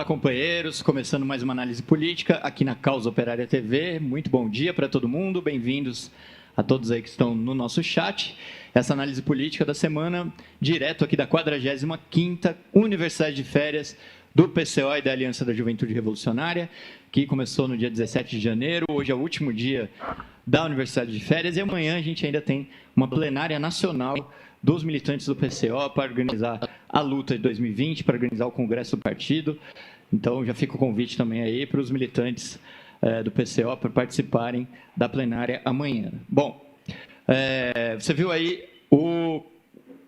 companheiros, começando mais uma análise política aqui na Causa Operária TV. Muito bom dia para todo mundo, bem-vindos a todos aí que estão no nosso chat. Essa análise política da semana, direto aqui da 45ª Universidade de Férias do PCO e da Aliança da Juventude Revolucionária, que começou no dia 17 de janeiro, hoje é o último dia da Universidade de Férias, e amanhã a gente ainda tem uma plenária nacional dos militantes do PCO para organizar a luta de 2020, para organizar o congresso do partido. Então, já fica o convite também aí para os militantes do PCO para participarem da plenária amanhã. Bom, você viu aí o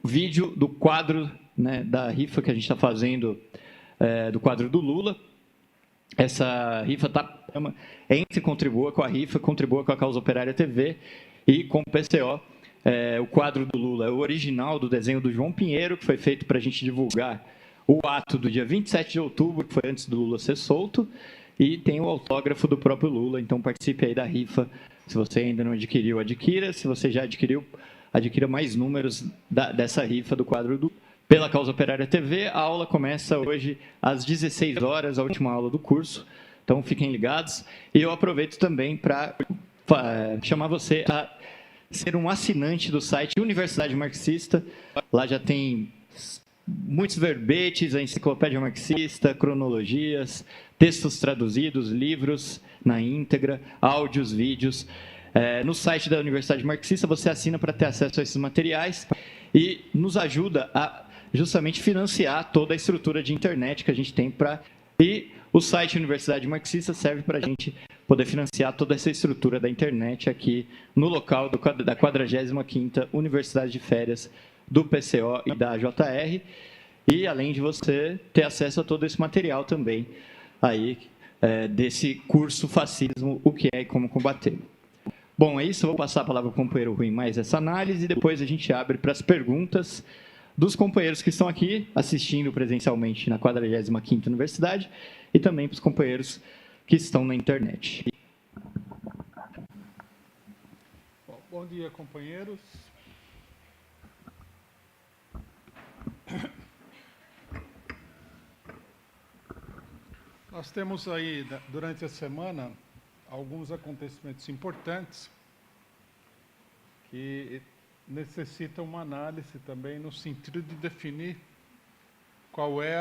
vídeo do quadro, né, da rifa que a gente está fazendo, do quadro do Lula. Essa rifa entre e contribua com a rifa, contribua com a Causa Operária TV e com o PCO. O quadro do Lula é o original do desenho do João Pinheiro, que foi feito para a gente divulgar o ato do dia 27 de outubro, que foi antes do Lula ser solto, e tem o autógrafo do próprio Lula, então participe aí da rifa. Se você ainda não adquiriu, adquira. Se você já adquiriu, adquira mais números dessa rifa do quadro do pela Causa Operária TV. A aula começa hoje às 16 horas, a última aula do curso, então fiquem ligados. E eu aproveito também para chamar você a ser um assinante do site Universidade Marxista. Lá já tem muitos verbetes, a enciclopédia marxista, cronologias, textos traduzidos, livros na íntegra, áudios, vídeos. No site da Universidade Marxista você assina para ter acesso a esses materiais e nos ajuda a justamente financiar toda a estrutura de internet que a gente tem E o site Universidade Marxista serve para a gente poder financiar toda essa estrutura da internet aqui no local da 45ª Universidade de Férias do PCO e da JR. E além de você ter acesso a todo esse material também aí, desse curso Fascismo, o que é e como combater. Bom, é isso. Eu vou passar a palavra para o companheiro Rui mais essa análise e depois a gente abre para as perguntas dos companheiros que estão aqui assistindo presencialmente na 45ª Universidade e também para os companheiros que estão na internet. Bom dia, companheiros. Nós temos aí, durante a semana, alguns acontecimentos importantes que necessitam uma análise também no sentido de definir qual é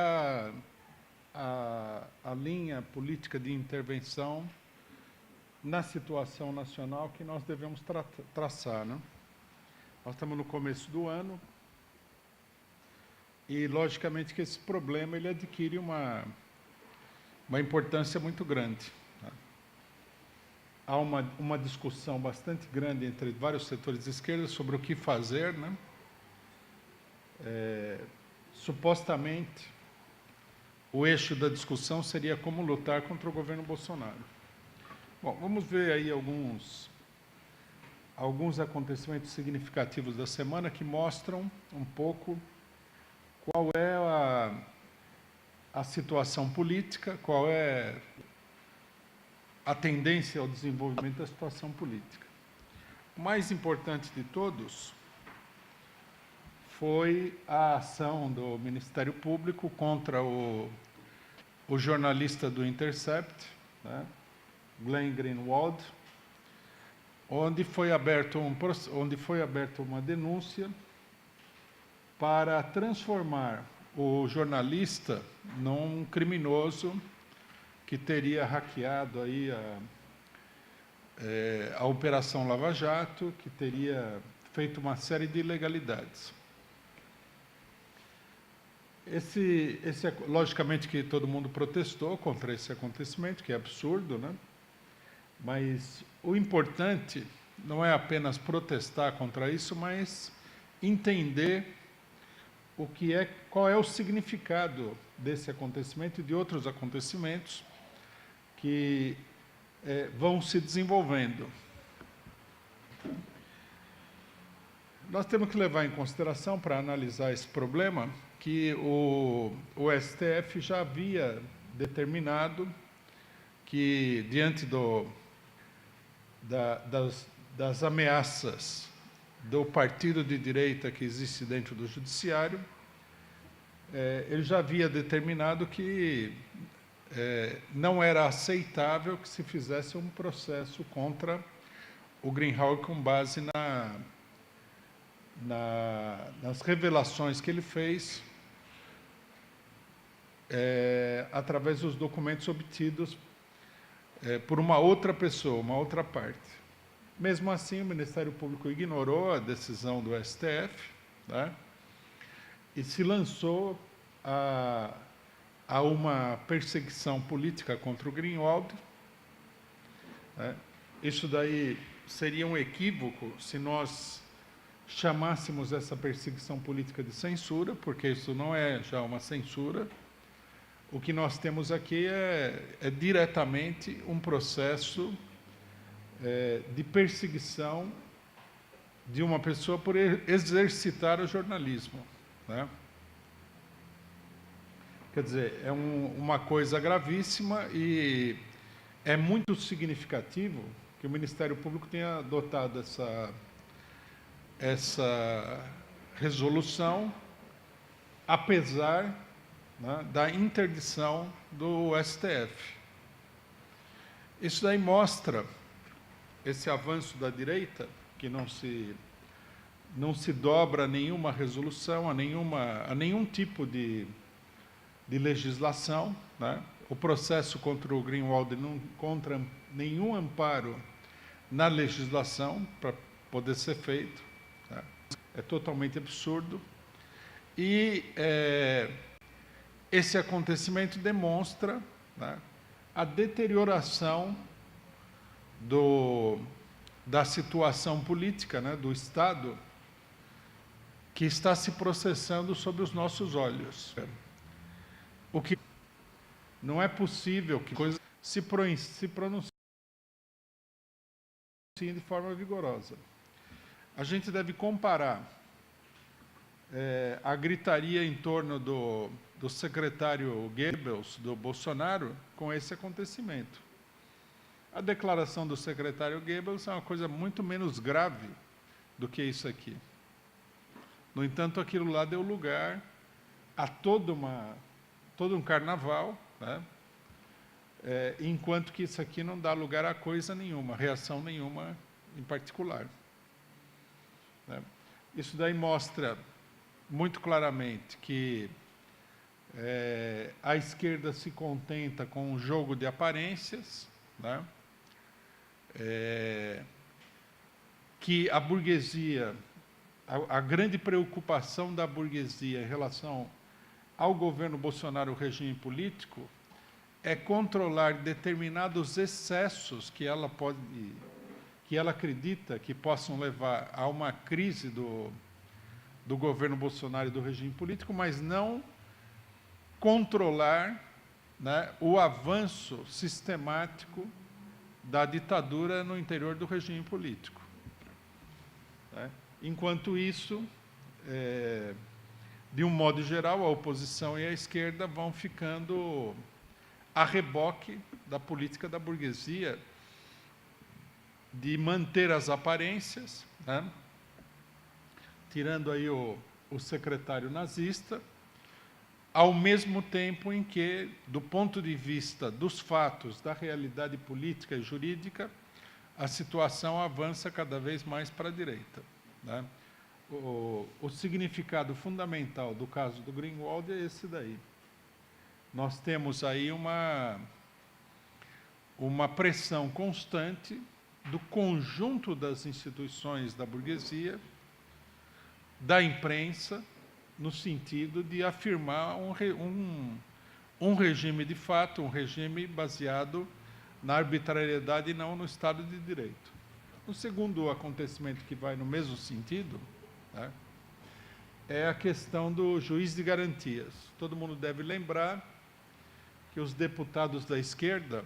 a linha política de intervenção na situação nacional que nós devemos traçar, né? Nós estamos no começo do ano e, logicamente, que esse problema ele adquire uma importância muito grande. Tá? Há uma discussão bastante grande entre vários setores de esquerda sobre o que fazer, né? Supostamente, o eixo da discussão seria como lutar contra o governo Bolsonaro. Bom, vamos ver aí alguns acontecimentos significativos da semana que mostram um pouco qual é a situação política, qual é a tendência ao desenvolvimento da situação política. O mais importante de todos foi a ação do Ministério Público contra o jornalista do Intercept, né, Glenn Greenwald, onde foi aberta uma denúncia para transformar o jornalista num criminoso que teria hackeado aí a Operação Lava Jato, que teria feito uma série de ilegalidades. Logicamente que todo mundo protestou contra esse acontecimento, que é absurdo, né? Mas o importante não é apenas protestar contra isso, mas entender qual é o significado desse acontecimento e de outros acontecimentos que vão se desenvolvendo. Nós temos que levar em consideração, para analisar esse problema, que o STF já havia determinado que, diante das ameaças do partido de direita que existe dentro do judiciário, ele já havia determinado que não era aceitável que se fizesse um processo contra o Greenhalgh com base nas revelações que ele fez através dos documentos obtidos por uma outra pessoa, uma outra parte. Mesmo assim, o Ministério Público ignorou a decisão do STF, né, e se lançou a uma perseguição política contra o Greenwald. Né. Isso daí seria um equívoco se nós chamássemos essa perseguição política de censura, porque isso não é já uma censura. O que nós temos aqui é diretamente um processo de perseguição de uma pessoa por exercitar o jornalismo, né? Quer dizer, é uma coisa gravíssima e é muito significativo que o Ministério Público tenha adotado essa resolução, apesar, né, da interdição do STF. Isso daí mostra esse avanço da direita, que não se dobra a nenhuma resolução, a nenhum tipo de legislação, né? O processo contra o Greenwald não encontra nenhum amparo na legislação para poder ser feito, né? É totalmente absurdo. E esse acontecimento demonstra, né, a deterioração da situação política, né, do Estado, que está se processando sob os nossos olhos. O que não é possível que coisas se pronunciem de forma vigorosa. A gente deve comparar a gritaria em torno do secretário Goebbels, do Bolsonaro, com esse acontecimento. A declaração do secretário Goebbels é uma coisa muito menos grave do que isso aqui. No entanto, aquilo lá deu lugar a todo um carnaval, né? Enquanto que isso aqui não dá lugar a coisa nenhuma, reação nenhuma em particular, né? Isso daí mostra muito claramente que a esquerda se contenta com um jogo de aparências, né? Que a burguesia, a grande preocupação da burguesia em relação ao governo Bolsonaro, o regime político, é controlar determinados excessos que ela acredita que possam levar a uma crise do governo Bolsonaro e do regime político, mas não controlar, né, o avanço sistemático da ditadura no interior do regime político, né? Enquanto isso, de um modo geral, a oposição e a esquerda vão ficando a reboque da política da burguesia de manter as aparências, né? Tirando aí o secretário nazista, ao mesmo tempo em que, do ponto de vista dos fatos, da realidade política e jurídica, a situação avança cada vez mais para a direita, né? O significado fundamental do caso do Greenwald é esse daí. Nós temos aí uma pressão constante do conjunto das instituições da burguesia, da imprensa, no sentido de afirmar um regime de fato, um regime baseado na arbitrariedade e não no Estado de Direito. O segundo acontecimento que vai no mesmo sentido, né, é a questão do juiz de garantias. Todo mundo deve lembrar que os deputados da esquerda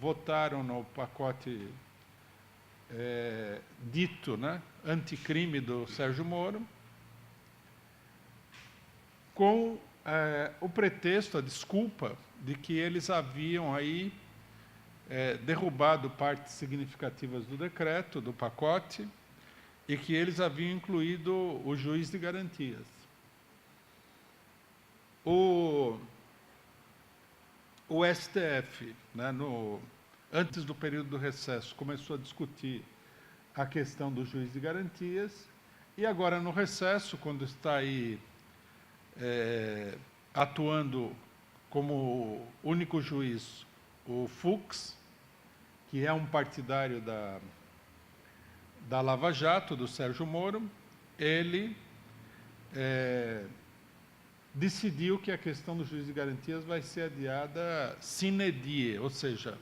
votaram no pacote dito, né, anticrime do Sérgio Moro, com o pretexto, a desculpa, de que eles haviam aí derrubado partes significativas do decreto, do pacote, e que eles haviam incluído o juiz de garantias. o STF, né, antes do período do recesso, começou a discutir a questão do juiz de garantias, e agora no recesso, quando está aí atuando como único juiz o Fux, que é um partidário da Lava Jato, do Sérgio Moro, ele decidiu que a questão do juiz de garantias vai ser adiada sine die, ou seja,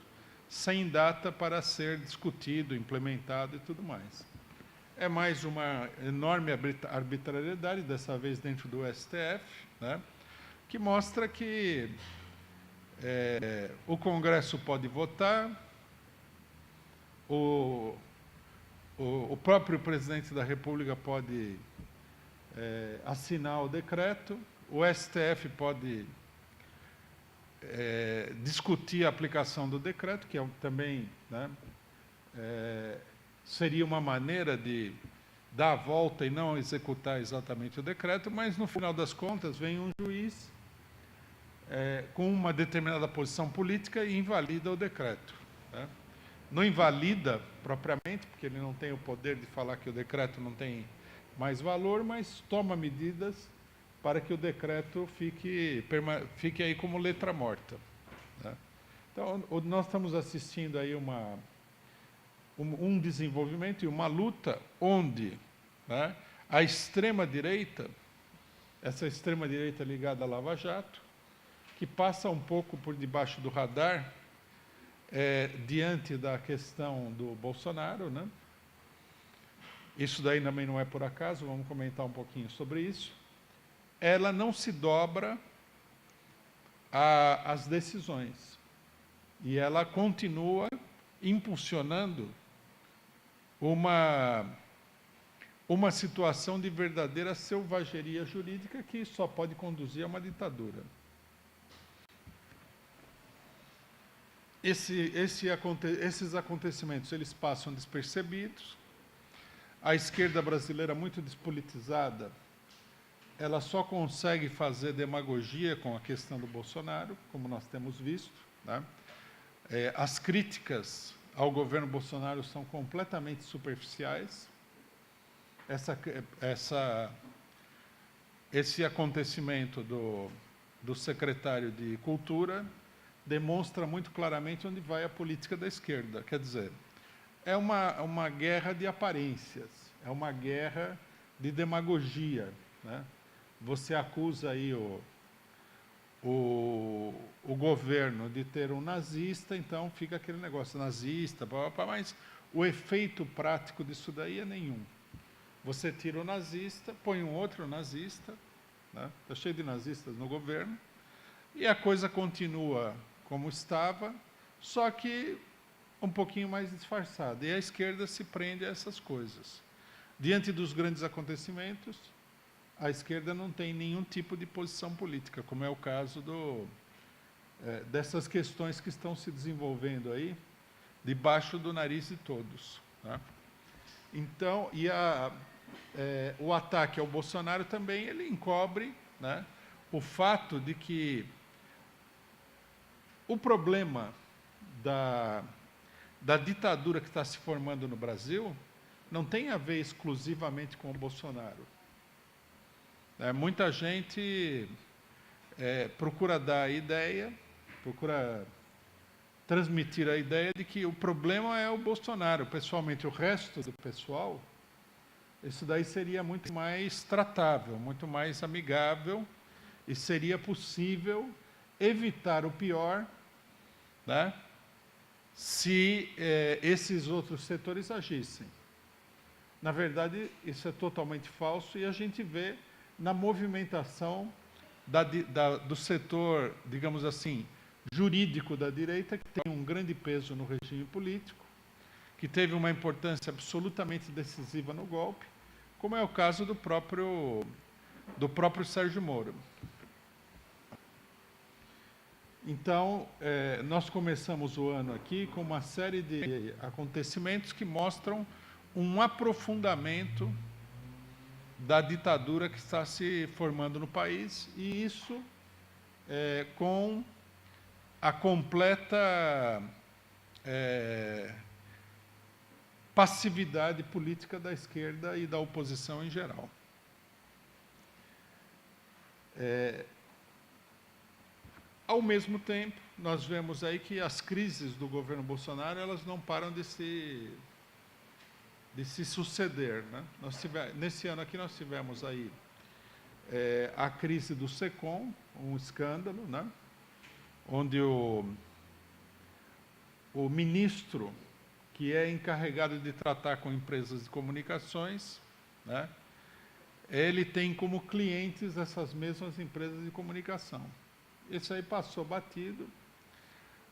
sem data para ser discutido, implementado e tudo mais. É mais uma enorme arbitrariedade, dessa vez dentro do STF, né, que mostra que o Congresso pode votar, o próprio presidente da República pode assinar o decreto, o STF pode discutir a aplicação do decreto, que também, né, seria uma maneira de dar a volta e não executar exatamente o decreto, mas, no final das contas, vem um juiz com uma determinada posição política e invalida o decreto, né? Não invalida propriamente, porque ele não tem o poder de falar que o decreto não tem mais valor, mas toma medidas para que o decreto fique aí como letra morta, né? Então, nós estamos assistindo aí um desenvolvimento e uma luta onde, né, a extrema-direita, essa extrema-direita ligada à Lava Jato, que passa um pouco por debaixo do radar, diante da questão do Bolsonaro, né? Isso daí também não é por acaso, vamos comentar um pouquinho sobre isso. Ela não se dobra às decisões, e ela continua impulsionando uma situação de verdadeira selvageria jurídica que só pode conduzir a uma ditadura. Esses acontecimentos, eles passam despercebidos. A esquerda brasileira, muito despolitizada, ela só consegue fazer demagogia com a questão do Bolsonaro, como nós temos visto, né? As críticas ao governo Bolsonaro são completamente superficiais. Esse acontecimento do secretário de Cultura demonstra muito claramente onde vai a política da esquerda. Quer dizer, é uma guerra de aparências, é uma guerra de demagogia, né? Você acusa aí o governo de ter um nazista, então fica aquele negócio nazista, mas o efeito prático disso daí é nenhum. Você tira o nazista, põe um outro nazista, né? Está cheio de nazistas no governo, e a coisa continua como estava, só que um pouquinho mais disfarçada. E a esquerda se prende a essas coisas. Diante dos grandes acontecimentos, a esquerda não tem nenhum tipo de posição política, como é o caso dessas questões que estão se desenvolvendo aí, debaixo do nariz de todos, né? Então, o ataque ao Bolsonaro também, ele encobre, né, o fato de que o problema da ditadura que está se formando no Brasil não tem a ver exclusivamente com o Bolsonaro. Muita gente procura dar a ideia, procura transmitir a ideia de que o problema é o Bolsonaro. Pessoalmente, o resto do pessoal, isso daí seria muito mais tratável, muito mais amigável, e seria possível evitar o pior, né, se esses outros setores agissem. Na verdade, isso é totalmente falso, e a gente vê na movimentação do setor, digamos assim, jurídico da direita, que tem um grande peso no regime político, que teve uma importância absolutamente decisiva no golpe, como é o caso do próprio Sérgio Moro. Então, nós começamos o ano aqui com uma série de acontecimentos que mostram um aprofundamento da ditadura que está se formando no país, e isso com a completa passividade política da esquerda e da oposição em geral. Ao mesmo tempo, nós vemos aí que as crises do governo Bolsonaro, elas não param de se suceder, né? Nesse ano aqui nós tivemos aí a crise do SECOM, um escândalo, né? Onde o ministro, que é encarregado de tratar com empresas de comunicações, né? Ele tem como clientes essas mesmas empresas de comunicação. Isso aí passou batido,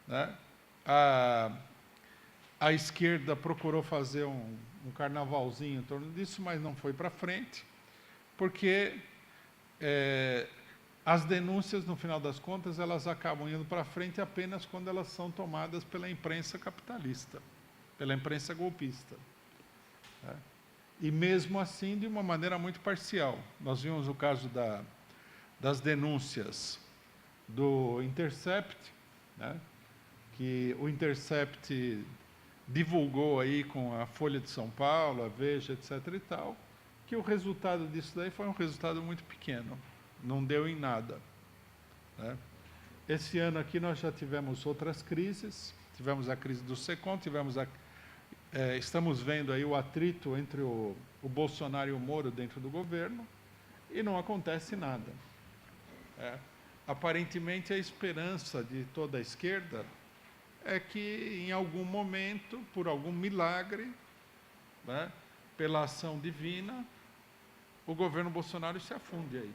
né? A esquerda procurou fazer um carnavalzinho em torno disso, mas não foi para frente, porque as denúncias, no final das contas, elas acabam indo para frente apenas quando elas são tomadas pela imprensa capitalista, pela imprensa golpista, né? E mesmo assim, de uma maneira muito parcial. Nós vimos o caso das denúncias do Intercept, né? Que o Intercept divulgou aí com a Folha de São Paulo, a Veja, etc. e tal, que o resultado disso daí foi um resultado muito pequeno, não deu em nada, né? Esse ano aqui nós já tivemos outras crises, tivemos a crise do SECOM, estamos vendo aí o atrito entre o Bolsonaro e o Moro dentro do governo, e não acontece nada. Aparentemente, a esperança de toda a esquerda é que, em algum momento, por algum milagre, né, pela ação divina, o governo Bolsonaro se afunde aí.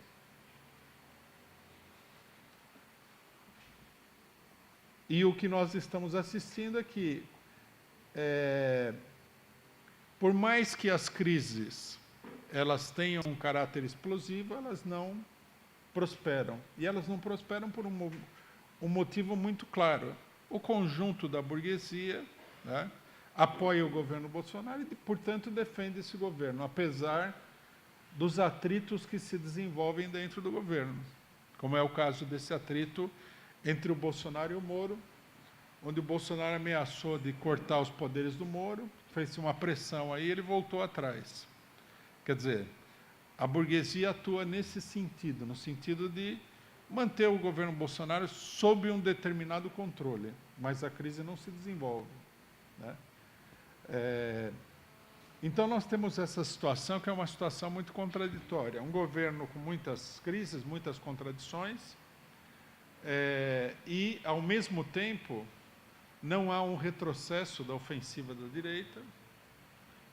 E o que nós estamos assistindo é que, por mais que as crises elas tenham um caráter explosivo, elas não prosperam. E elas não prosperam por um motivo muito claro. O conjunto da burguesia, né, apoia o governo Bolsonaro e, portanto, defende esse governo, apesar dos atritos que se desenvolvem dentro do governo, como é o caso desse atrito entre o Bolsonaro e o Moro, onde o Bolsonaro ameaçou de cortar os poderes do Moro, fez uma pressão aí, ele voltou atrás. Quer dizer, a burguesia atua nesse sentido, no sentido de manter o governo Bolsonaro sob um determinado controle, mas a crise não se desenvolve, né? Então, nós temos essa situação, que é uma situação muito contraditória. Um governo com muitas crises, muitas contradições, e, ao mesmo tempo, não há um retrocesso da ofensiva da direita.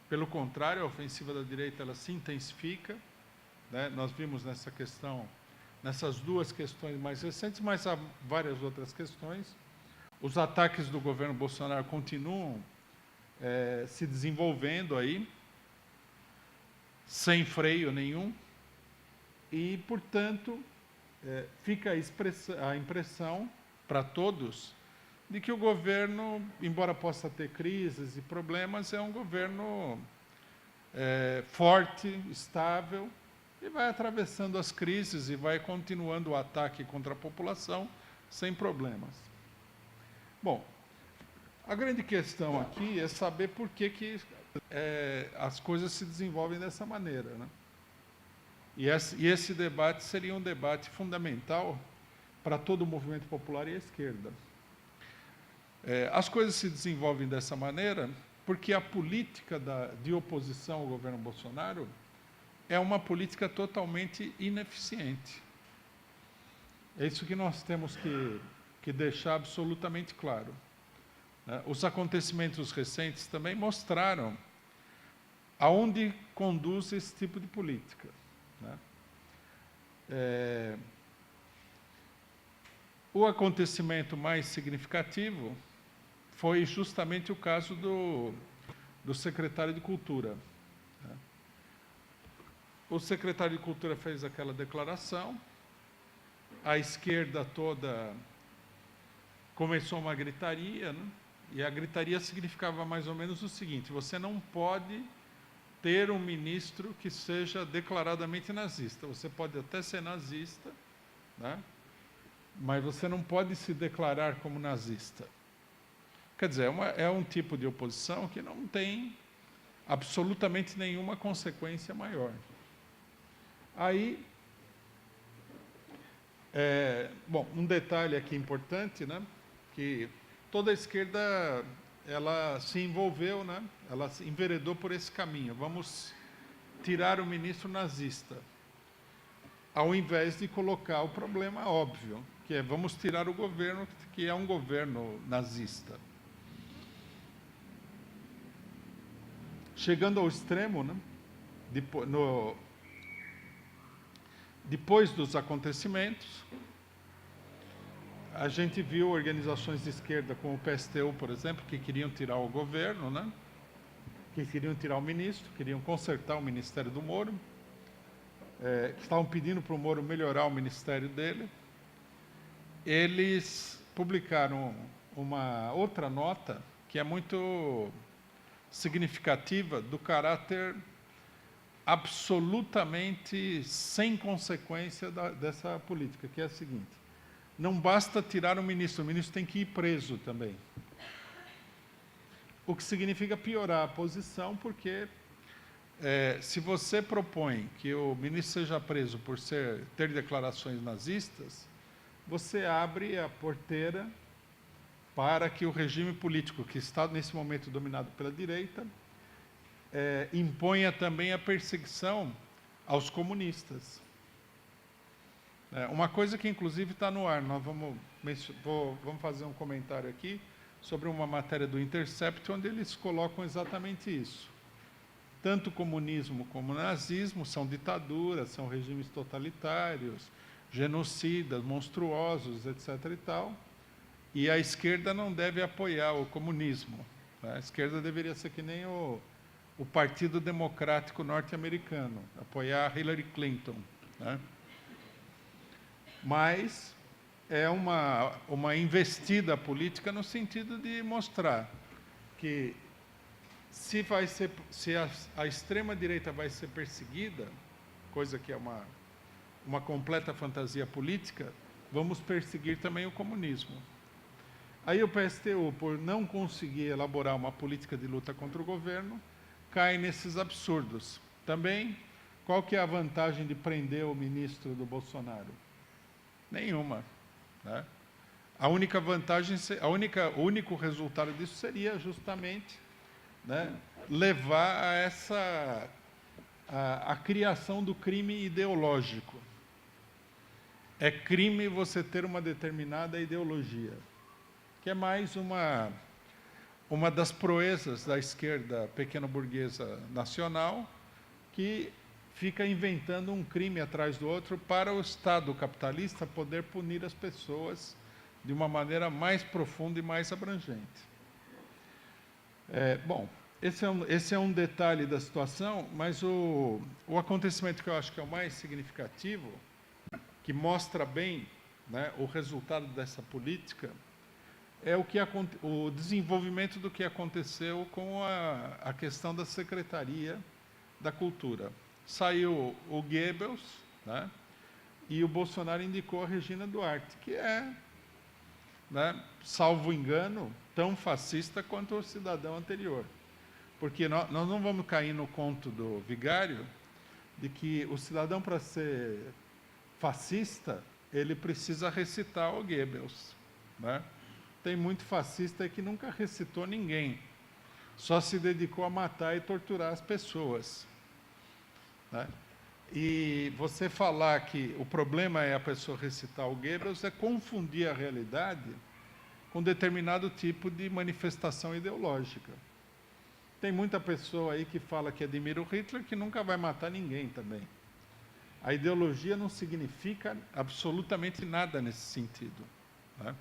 Pelo contrário, a ofensiva da direita ela se intensifica, né? Nós vimos nessa questão, nessas duas questões mais recentes, mas há várias outras questões. Os ataques do governo Bolsonaro continuam se desenvolvendo aí, sem freio nenhum, e, portanto, fica a impressão para todos de que o governo, embora possa ter crises e problemas, é um governo forte, estável, e vai atravessando as crises e vai continuando o ataque contra a população sem problemas. Bom, a grande questão aqui é saber por que as coisas se desenvolvem dessa maneira, né? E esse debate seria um debate fundamental para todo o movimento popular e a esquerda. As coisas se desenvolvem dessa maneira porque a política de oposição ao governo Bolsonaro é uma política totalmente ineficiente. É isso que nós temos que deixar absolutamente claro. Os acontecimentos recentes também mostraram aonde conduz esse tipo de política, né? O acontecimento mais significativo foi justamente o caso do secretário de Cultura, né? O secretário de Cultura fez aquela declaração, a esquerda toda começou uma gritaria, né? E a gritaria significava mais ou menos o seguinte: você não pode ter um ministro que seja declaradamente nazista. Você pode até ser nazista, né? mas você não pode se declarar como nazista. Quer dizer, é um tipo de oposição que não tem absolutamente nenhuma consequência maior. Aí, bom, um detalhe aqui importante, né, que toda a esquerda, ela se envolveu, né, ela se enveredou por esse caminho. Vamos tirar o ministro nazista, ao invés de colocar o problema óbvio, que é vamos tirar o governo, que é um governo nazista. Chegando ao extremo, né, depois dos acontecimentos, a gente viu organizações de esquerda como o PSTU, por exemplo, que queriam tirar o governo, né, que queriam tirar o ministro, queriam consertar o Ministério do Moro, que estavam pedindo para o Moro melhorar o ministério dele. Eles publicaram uma outra nota que é muito significativa do caráter absolutamente sem consequência dessa política, que é a seguinte: não basta tirar o ministro tem que ir preso também. O que significa piorar a posição, porque se você propõe que o ministro seja preso por ter declarações nazistas, você abre a porteira para que o regime político, que está nesse momento dominado pela direita, imponha também a perseguição aos comunistas. Uma coisa que, inclusive, está no ar, nós vamos fazer um comentário aqui sobre uma matéria do Intercept, onde eles colocam exatamente isso. Tanto o comunismo como o nazismo são ditaduras, são regimes totalitários, genocidas, monstruosos, etc. e tal, e a esquerda não deve apoiar o comunismo. A esquerda deveria ser que nem o Partido Democrático norte-americano, apoiar Hillary Clinton, né? Mas é uma investida política no sentido de mostrar que se a extrema-direita vai ser perseguida, coisa que é uma completa fantasia política, vamos perseguir também o comunismo. Aí o PSTU, por não conseguir elaborar uma política de luta contra o governo, cai nesses absurdos. Também, qual que é a vantagem de prender o ministro do Bolsonaro? Nenhuma, né? A única vantagem, o único resultado disso seria justamente, né, levar a a criação do crime ideológico. É crime você ter uma determinada ideologia, que é mais uma das proezas da esquerda pequeno-burguesa nacional, que fica inventando um crime atrás do outro para o Estado capitalista poder punir as pessoas de uma maneira mais profunda e mais abrangente. Bom, esse é um detalhe da situação, mas o acontecimento que eu acho que é o mais significativo, que mostra bem, né, o resultado dessa política, é o desenvolvimento do que aconteceu com a questão da Secretaria da Cultura. Saiu o Goebbels, né, e o Bolsonaro indicou a Regina Duarte, que é, né, salvo engano, tão fascista quanto o cidadão anterior. Porque nós não vamos cair no conto do Vigário de que o cidadão, para ser fascista, ele precisa recitar o Goebbels, né? Tem muito fascista que nunca recitou ninguém, só se dedicou a matar e torturar as pessoas, né? E você falar que o problema é a pessoa recitar o Goebbels é confundir a realidade com determinado tipo de manifestação ideológica. Tem muita pessoa aí que fala que admira o Hitler, que nunca vai matar ninguém também. A ideologia não significa absolutamente nada nesse sentido, né?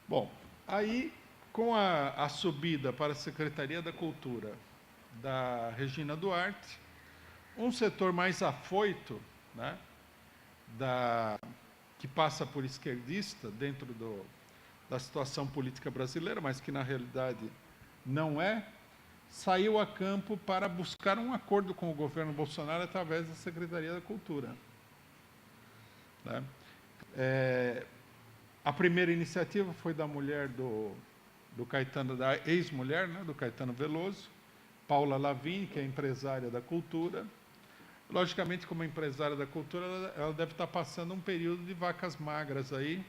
Bom, aí, com a subida para a Secretaria da Cultura da Regina Duarte, um setor mais afoito, né, que passa por esquerdista dentro da situação política brasileira, mas que na realidade não é, saiu a campo para buscar um acordo com o governo Bolsonaro através da Secretaria da Cultura, né? A primeira iniciativa foi da mulher do Caetano, da ex-mulher, né, do Caetano Veloso, Paula Lavigne, que é empresária da cultura. Logicamente, como empresária da cultura, ela deve estar passando um período de vacas magras aí,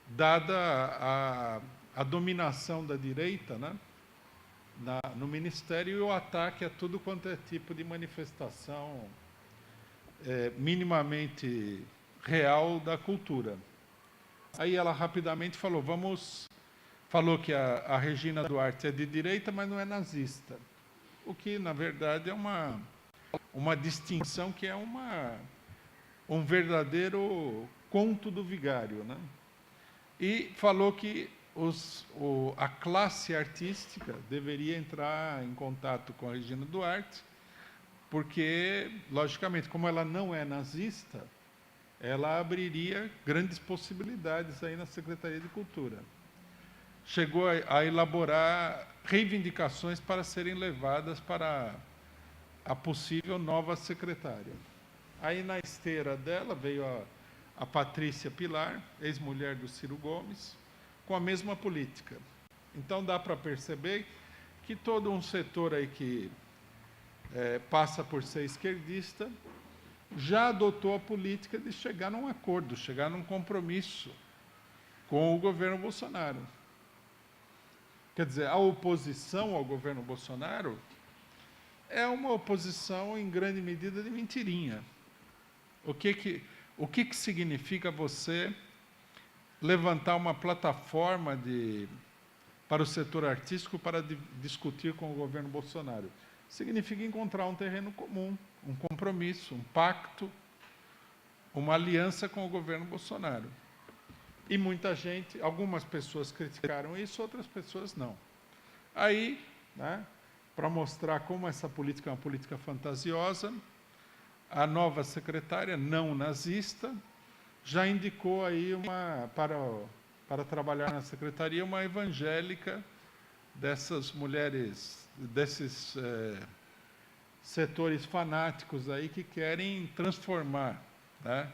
dada a dominação da direita, né, no Ministério e o ataque a tudo quanto é tipo de manifestação minimamente real da cultura. Aí ela rapidamente falou que a Regina Duarte é de direita, mas não é nazista. O que, na verdade, é uma distinção que é um verdadeiro conto do vigário, né? E falou que a classe artística deveria entrar em contato com a Regina Duarte, porque, logicamente, como ela não é nazista, ela abriria grandes possibilidades aí na Secretaria de Cultura. Chegou a elaborar reivindicações para serem levadas para a possível nova secretária. Aí, na esteira dela, veio a Patrícia Pilar, ex-mulher do Ciro Gomes, com a mesma política. Então, dá para perceber que todo um setor aí que passa por ser esquerdista já adotou a política de chegar num acordo, chegar num compromisso com o governo Bolsonaro. Quer dizer, a oposição ao governo Bolsonaro é uma oposição, em grande medida, de mentirinha. O que significa você levantar uma plataforma para o setor artístico para discutir com o governo Bolsonaro? Significa encontrar um terreno comum, um compromisso, um pacto, uma aliança com o governo Bolsonaro. E muita gente, algumas pessoas criticaram isso, outras pessoas não. Aí, né, para mostrar como essa política é uma política fantasiosa, a nova secretária, não nazista, já indicou aí para trabalhar na secretaria uma evangélica dessas mulheres, desses setores fanáticos aí que querem transformar, né,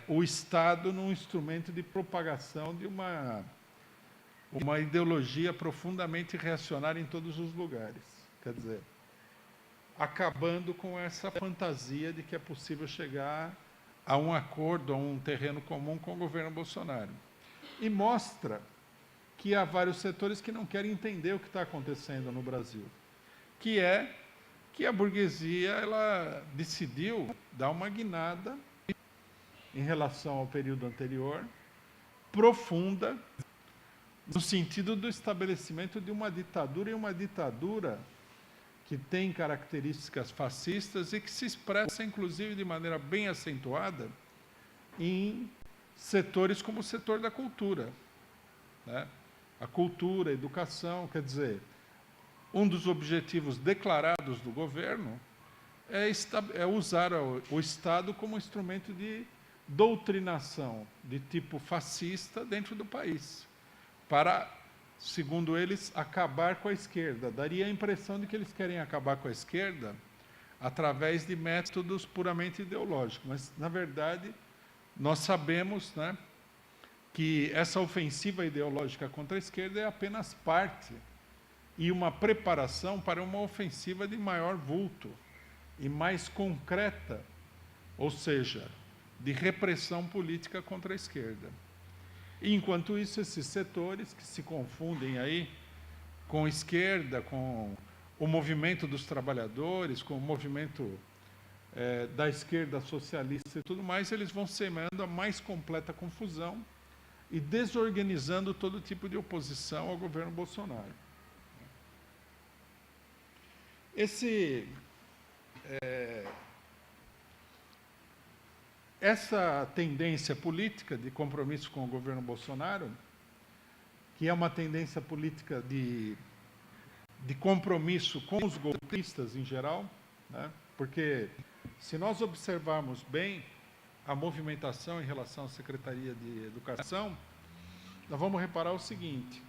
o Estado num instrumento de propagação de uma ideologia profundamente reacionária em todos os lugares. Quer dizer, acabando com essa fantasia de que é possível chegar a um acordo, a um terreno comum com o governo Bolsonaro. E mostra que há vários setores que não querem entender o que está acontecendo no Brasil, que é que a burguesia ela decidiu dar uma guinada em relação ao período anterior, profunda, no sentido do estabelecimento de uma ditadura, e uma ditadura que tem características fascistas e que se expressa, inclusive, de maneira bem acentuada em setores como o setor da cultura, né? A cultura, a educação, quer dizer, um dos objetivos declarados do governo é usar o Estado como instrumento de doutrinação de tipo fascista dentro do país, para, segundo eles, acabar com a esquerda. Daria a impressão de que eles querem acabar com a esquerda através de métodos puramente ideológicos, mas, na verdade, nós sabemos, né, que essa ofensiva ideológica contra a esquerda é apenas parte e uma preparação para uma ofensiva de maior vulto e mais concreta, ou seja, de repressão política contra a esquerda. E, enquanto isso, esses setores que se confundem aí com a esquerda, com o movimento dos trabalhadores, com o movimento da esquerda socialista e tudo mais, eles vão semeando a mais completa confusão e desorganizando todo tipo de oposição ao governo Bolsonaro. Essa tendência política de compromisso com o governo Bolsonaro, que é uma tendência política de compromisso com os golpistas em geral, né? Porque, se nós observarmos bem a movimentação em relação à Secretaria de Educação, nós vamos reparar o seguinte,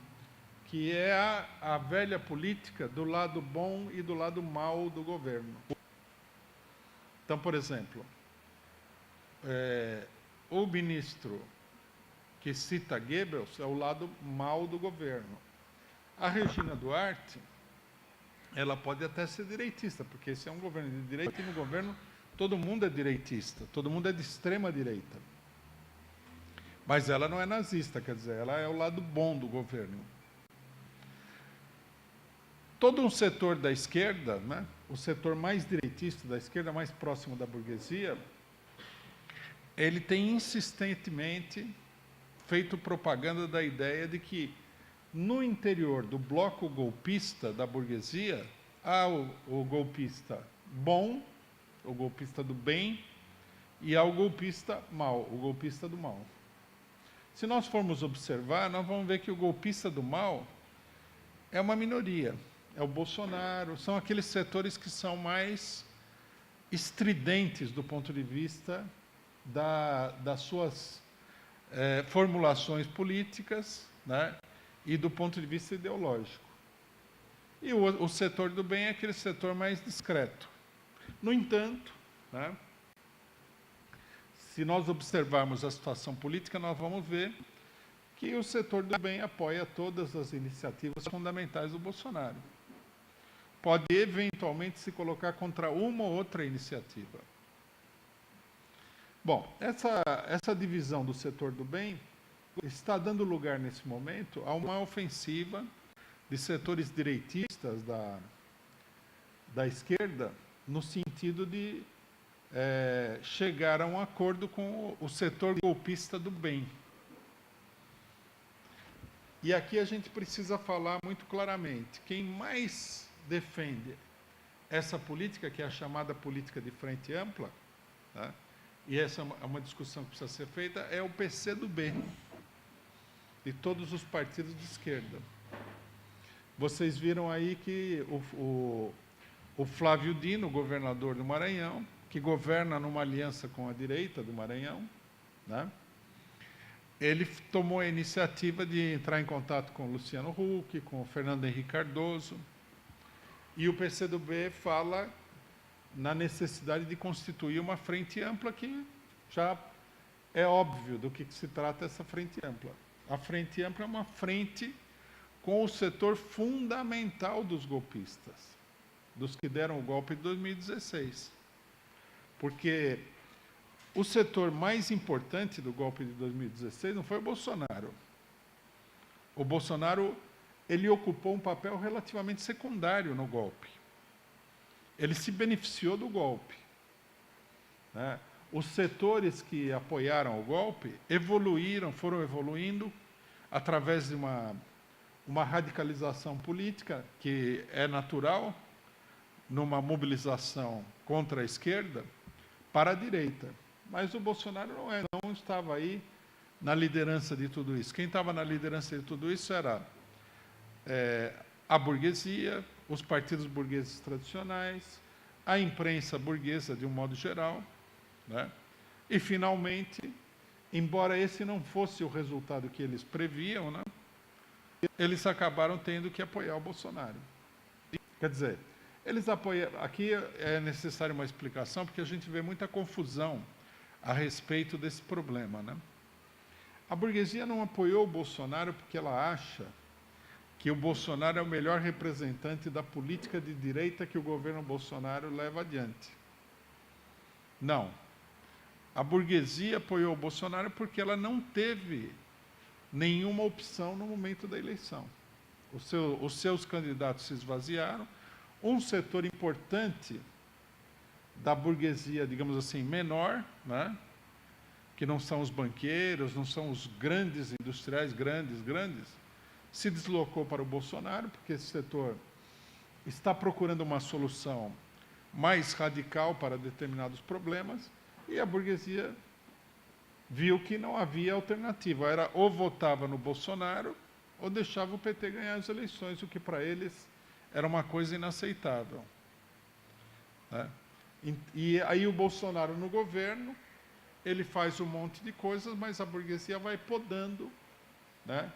que é a velha política do lado bom e do lado mau do governo. Então, por exemplo, o ministro que cita Goebbels é o lado mau do governo. A Regina Duarte, ela pode até ser direitista, porque esse é um governo de direita e no governo todo mundo é direitista, todo mundo é de extrema direita. Mas ela não é nazista, quer dizer, ela é o lado bom do governo. Todo um setor da esquerda, né, o setor mais direitista da esquerda, mais próximo da burguesia, ele tem insistentemente feito propaganda da ideia de que no interior do bloco golpista da burguesia há o golpista bom, o golpista do bem, e há o golpista mau, o golpista do mal. Se nós formos observar, nós vamos ver que o golpista do mal é uma minoria. É o Bolsonaro, são aqueles setores que são mais estridentes do ponto de vista das suas formulações políticas, né, e do ponto de vista ideológico. E o setor do bem é aquele setor mais discreto. No entanto, né, se nós observarmos a situação política, nós vamos ver que o setor do bem apoia todas as iniciativas fundamentais do Bolsonaro. Pode eventualmente se colocar contra uma ou outra iniciativa. Bom, essa divisão do setor do bem está dando lugar, nesse momento, a uma ofensiva de setores direitistas da esquerda, no sentido de chegar a um acordo com o setor golpista do bem. E aqui a gente precisa falar muito claramente. Quem mais defende essa política, que é a chamada política de frente ampla, tá? E essa é uma discussão que precisa ser feita, é o PCdoB, de todos os partidos de esquerda. Vocês viram aí que o Flávio Dino, governador do Maranhão, que governa numa aliança com a direita do Maranhão, né, ele tomou a iniciativa de entrar em contato com o Luciano Huck, com o Fernando Henrique Cardoso, e o PCdoB fala na necessidade de constituir uma frente ampla, que já é óbvio do que se trata essa frente ampla. A frente ampla é uma frente com o setor fundamental dos golpistas, dos que deram o golpe de 2016. Porque o setor mais importante do golpe de 2016 não foi o Bolsonaro. O Bolsonaro, ele ocupou um papel relativamente secundário no golpe. Ele se beneficiou do golpe, né? Os setores que apoiaram o golpe foram evoluindo através de uma radicalização política que é natural, numa mobilização contra a esquerda, para a direita. Mas o Bolsonaro não estava aí na liderança de tudo isso. Quem estava na liderança de tudo isso era a burguesia, os partidos burgueses tradicionais, a imprensa burguesa de um modo geral, né? E, finalmente, embora esse não fosse o resultado que eles previam, né, eles acabaram tendo que apoiar o Bolsonaro. Quer dizer, eles apoiaram... Aqui é necessária uma explicação, porque a gente vê muita confusão a respeito desse problema, né? A burguesia não apoiou o Bolsonaro porque ela acha que o Bolsonaro é o melhor representante da política de direita que o governo Bolsonaro leva adiante. Não. A burguesia apoiou o Bolsonaro porque ela não teve nenhuma opção no momento da eleição. Os seus candidatos se esvaziaram. Um setor importante da burguesia, digamos assim, menor, né, que não são os banqueiros, não são os grandes industriais, grandes, se deslocou para o Bolsonaro, porque esse setor está procurando uma solução mais radical para determinados problemas, e a burguesia viu que não havia alternativa. Era ou votava no Bolsonaro, ou deixava o PT ganhar as eleições, o que para eles era uma coisa inaceitável, né? E aí o Bolsonaro no governo, ele faz um monte de coisas, mas a burguesia vai podando, né,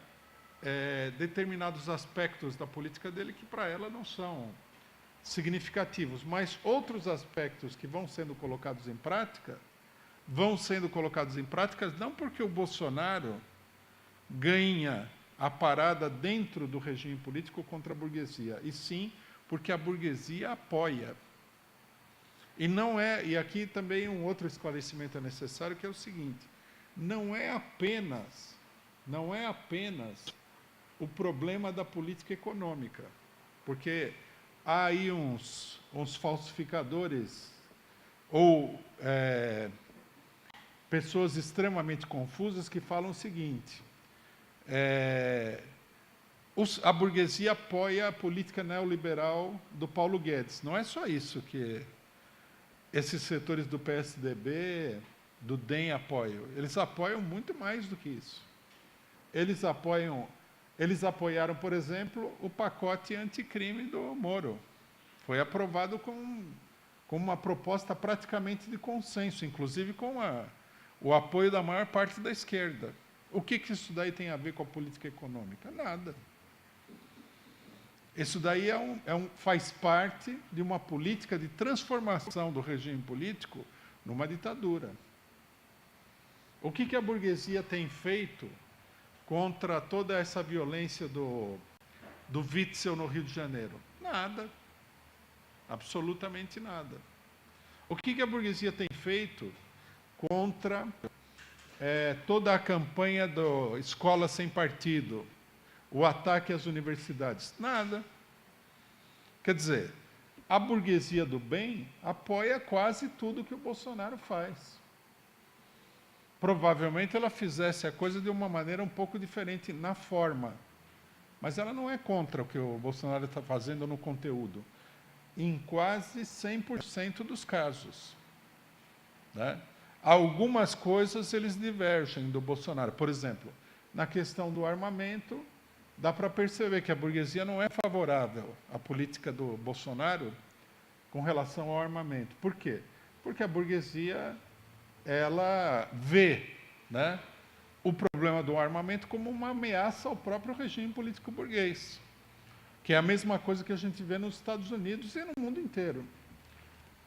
determinados aspectos da política dele que para ela não são significativos, mas outros aspectos que vão sendo colocados em prática vão sendo colocados em práticas não porque o Bolsonaro ganha a parada dentro do regime político contra a burguesia, e sim porque a burguesia apoia. E não é, e aqui também um outro esclarecimento é necessário, que é o seguinte: não é apenas o problema da política econômica, porque há aí uns falsificadores ou pessoas extremamente confusas que falam o seguinte: a burguesia apoia a política neoliberal do Paulo Guedes. Não é só isso que esses setores do PSDB, do DEM apoiam. Eles apoiam muito mais do que isso. Eles apoiaram, por exemplo, o pacote anticrime do Moro. Foi aprovado com uma proposta praticamente de consenso, inclusive com o apoio da maior parte da esquerda. O que isso daí tem a ver com a política econômica? Nada. Isso daí faz parte de uma política de transformação do regime político numa ditadura. O que a burguesia tem feito contra toda essa violência do Witzel no Rio de Janeiro? Nada. Absolutamente nada. O que a burguesia tem feito contra toda a campanha do Escola Sem Partido, o ataque às universidades? Nada. Quer dizer, a burguesia do bem apoia quase tudo que o Bolsonaro faz. Provavelmente ela fizesse a coisa de uma maneira um pouco diferente na forma, mas ela não é contra o que o Bolsonaro está fazendo no conteúdo, em quase 100% dos casos, né? Algumas coisas eles divergem do Bolsonaro. Por exemplo, na questão do armamento, dá para perceber que a burguesia não é favorável à política do Bolsonaro com relação ao armamento. Por quê? Porque a burguesia ela vê, né, o problema do armamento como uma ameaça ao próprio regime político burguês, que é a mesma coisa que a gente vê nos Estados Unidos e no mundo inteiro.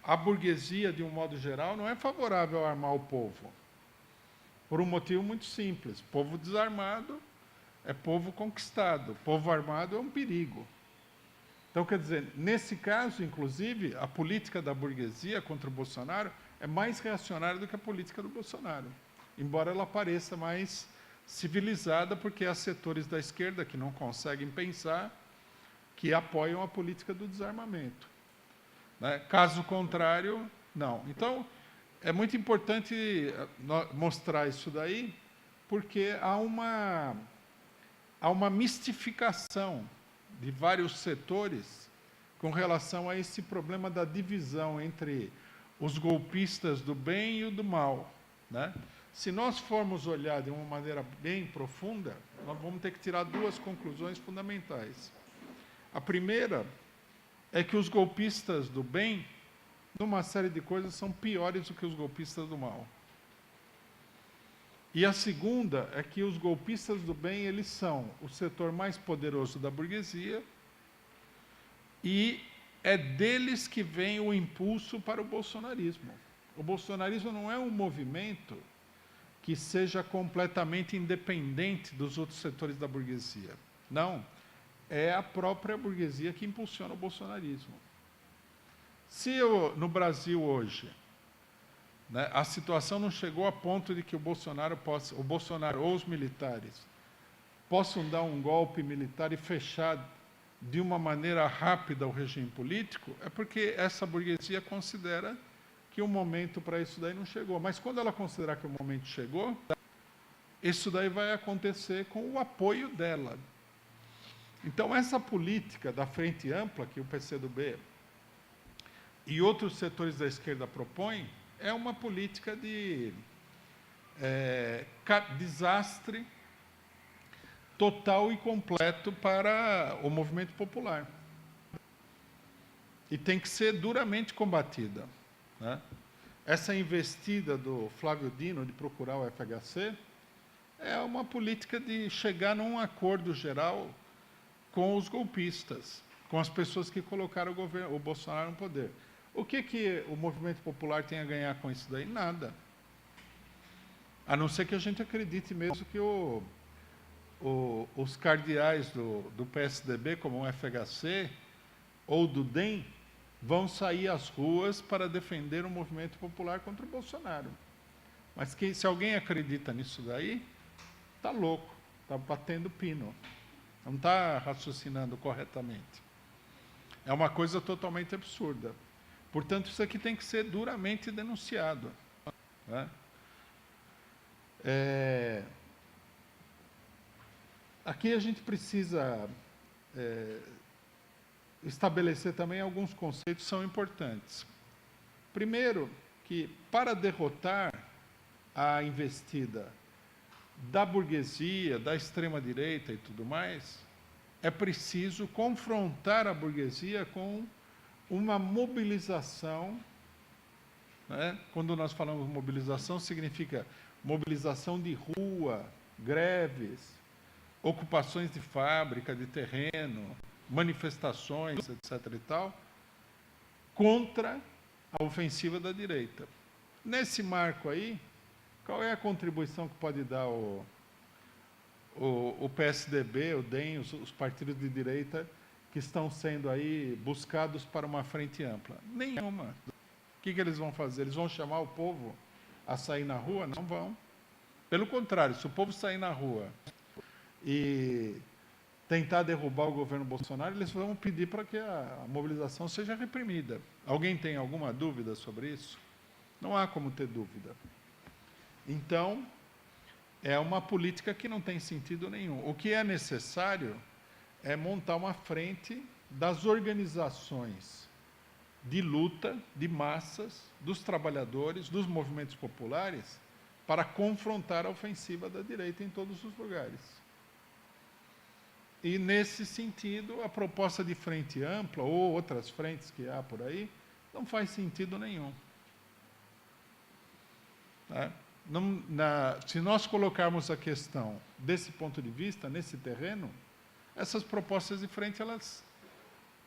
A burguesia, de um modo geral, não é favorável a armar o povo, por um motivo muito simples: povo desarmado é povo conquistado, povo armado é um perigo. Então, quer dizer, nesse caso, inclusive, a política da burguesia contra o Bolsonaro é mais reacionária do que a política do Bolsonaro, embora ela pareça mais civilizada, porque há setores da esquerda que não conseguem pensar, que apoiam a política do desarmamento, né? Caso contrário, não. Então, é muito importante mostrar isso daí, porque há uma mistificação de vários setores com relação a esse problema da divisão entre os golpistas do bem e o do mal, né? Se nós formos olhar de uma maneira bem profunda, nós vamos ter que tirar duas conclusões fundamentais. A primeira é que os golpistas do bem, numa série de coisas, são piores do que os golpistas do mal. E a segunda é que os golpistas do bem, eles são o setor mais poderoso da burguesia, e é deles que vem o impulso para o bolsonarismo. O bolsonarismo não é um movimento que seja completamente independente dos outros setores da burguesia. Não. É a própria burguesia que impulsiona o bolsonarismo. Se no Brasil hoje, né, a situação não chegou a ponto de que o Bolsonaro ou os militares possam dar um golpe militar e fechar de uma maneira rápida o regime político, é porque essa burguesia considera que o momento para isso daí não chegou. Mas quando ela considerar que o momento chegou, isso daí vai acontecer com o apoio dela. Então, essa política da frente ampla que o PCdoB e outros setores da esquerda propõem é uma política de desastre total e completo para o movimento popular. E tem que ser duramente combatida, né? Essa investida do Flávio Dino de procurar o FHC é uma política de chegar num acordo geral com os golpistas, com as pessoas que colocaram o Bolsonaro no poder. O que o movimento popular tem a ganhar com isso daí? Nada. A não ser que a gente acredite mesmo que os cardeais do PSDB, como o FHC ou do DEM, vão sair às ruas para defender o movimento popular contra o Bolsonaro. Mas se alguém acredita nisso daí, está louco, está batendo pino, não está raciocinando corretamente. É uma coisa totalmente absurda. Portanto, isso aqui tem que ser duramente denunciado, né? Aqui a gente precisa estabelecer também alguns conceitos que são importantes. Primeiro, que para derrotar a investida da burguesia, da extrema-direita e tudo mais, é preciso confrontar a burguesia com uma mobilização, né? Quando nós falamos mobilização, significa mobilização de rua, greves, ocupações de fábrica, de terreno, manifestações, etc. e tal, contra a ofensiva da direita. Nesse marco aí, qual é a contribuição que pode dar o PSDB, o DEM, os partidos de direita que estão sendo aí buscados para uma frente ampla? Nenhuma. O que eles vão fazer? Eles vão chamar o povo a sair na rua? Não vão. Pelo contrário, se o povo sair na rua e tentar derrubar o governo Bolsonaro, eles vão pedir para que a mobilização seja reprimida. Alguém tem alguma dúvida sobre isso? Não há como ter dúvida. Então, é uma política que não tem sentido nenhum. O que é necessário é montar uma frente das organizações de luta, de massas, dos trabalhadores, dos movimentos populares, para confrontar a ofensiva da direita em todos os lugares. E, nesse sentido, a proposta de frente ampla, ou outras frentes que há por aí, não faz sentido nenhum. Tá? Se nós colocarmos a questão desse ponto de vista, nesse terreno, essas propostas de frente, elas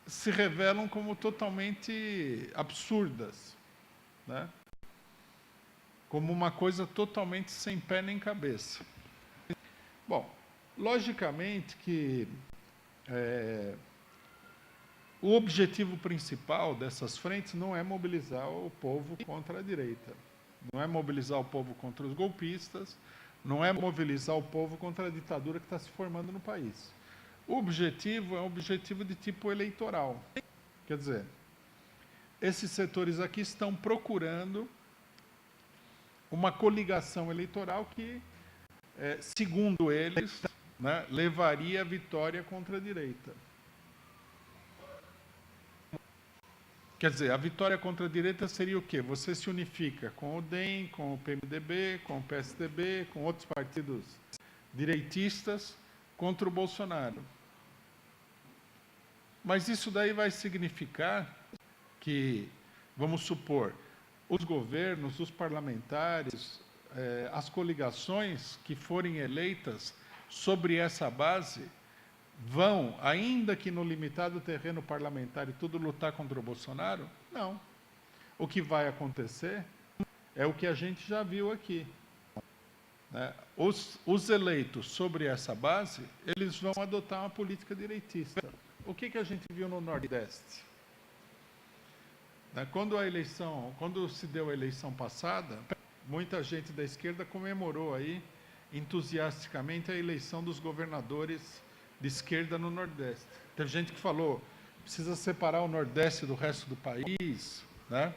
se revelam como totalmente absurdas, né? Como uma coisa totalmente sem pé nem cabeça. Bom, logicamente que o objetivo principal dessas frentes não é mobilizar o povo contra a direita, não é mobilizar o povo contra os golpistas, não é mobilizar o povo contra a ditadura que está se formando no país. O objetivo é um objetivo de tipo eleitoral. Quer dizer, esses setores aqui estão procurando uma coligação eleitoral que, segundo eles, né, levaria a vitória contra a direita. Quer dizer, a vitória contra a direita seria o quê? Você se unifica com o DEM, com o PMDB, com o PSDB, com outros partidos direitistas contra o Bolsonaro. Mas isso daí vai significar que, vamos supor, os governos, os parlamentares, as coligações que forem eleitas sobre essa base vão, ainda que no limitado terreno parlamentar e tudo, lutar contra o Bolsonaro? Não. O que vai acontecer é o que a gente já viu aqui, né? Os eleitos sobre essa base, eles vão adotar uma política direitista. O que a gente viu no Nordeste? Quando se deu a eleição passada, muita gente da esquerda comemorou aí entusiasticamente a eleição dos governadores de esquerda no Nordeste. Teve gente que falou, precisa separar o Nordeste do resto do país, né?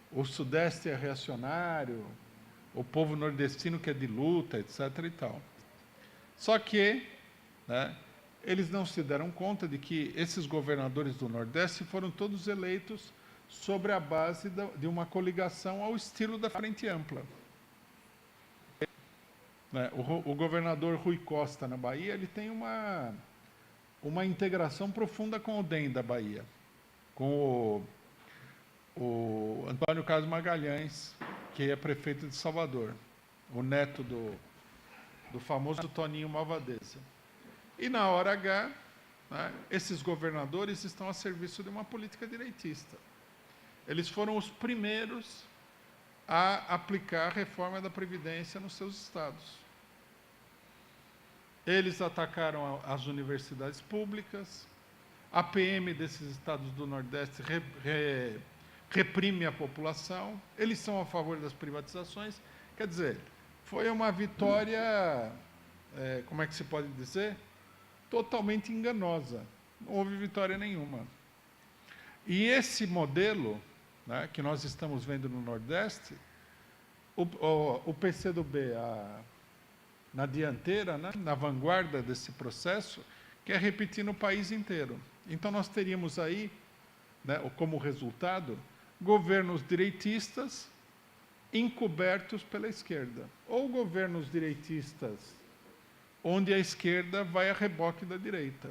O Sudeste é reacionário, o povo nordestino que é de luta, etc. e tal. Só que, né, eles não se deram conta de que esses governadores do Nordeste foram todos eleitos sobre a base de uma coligação ao estilo da Frente Ampla. O governador Rui Costa, na Bahia, ele tem uma integração profunda com o DEM da Bahia, com o Antônio Carlos Magalhães, que é prefeito de Salvador, o neto do famoso Toninho Malvadeza. E, na hora H, né, esses governadores estão a serviço de uma política direitista. Eles foram os primeiros a aplicar a reforma da Previdência nos seus estados. Eles atacaram as universidades públicas, a PM desses estados do Nordeste reprime a população, eles são a favor das privatizações. Quer dizer, foi uma vitória, como é que se pode dizer? Totalmente enganosa. Não houve vitória nenhuma. E esse modelo, né, que nós estamos vendo no Nordeste, o PCdoB, na dianteira, né, na vanguarda desse processo, quer repetir no país inteiro. Então, nós teríamos aí, né, como resultado, governos direitistas encobertos pela esquerda, ou governos direitistas onde a esquerda vai a reboque da direita.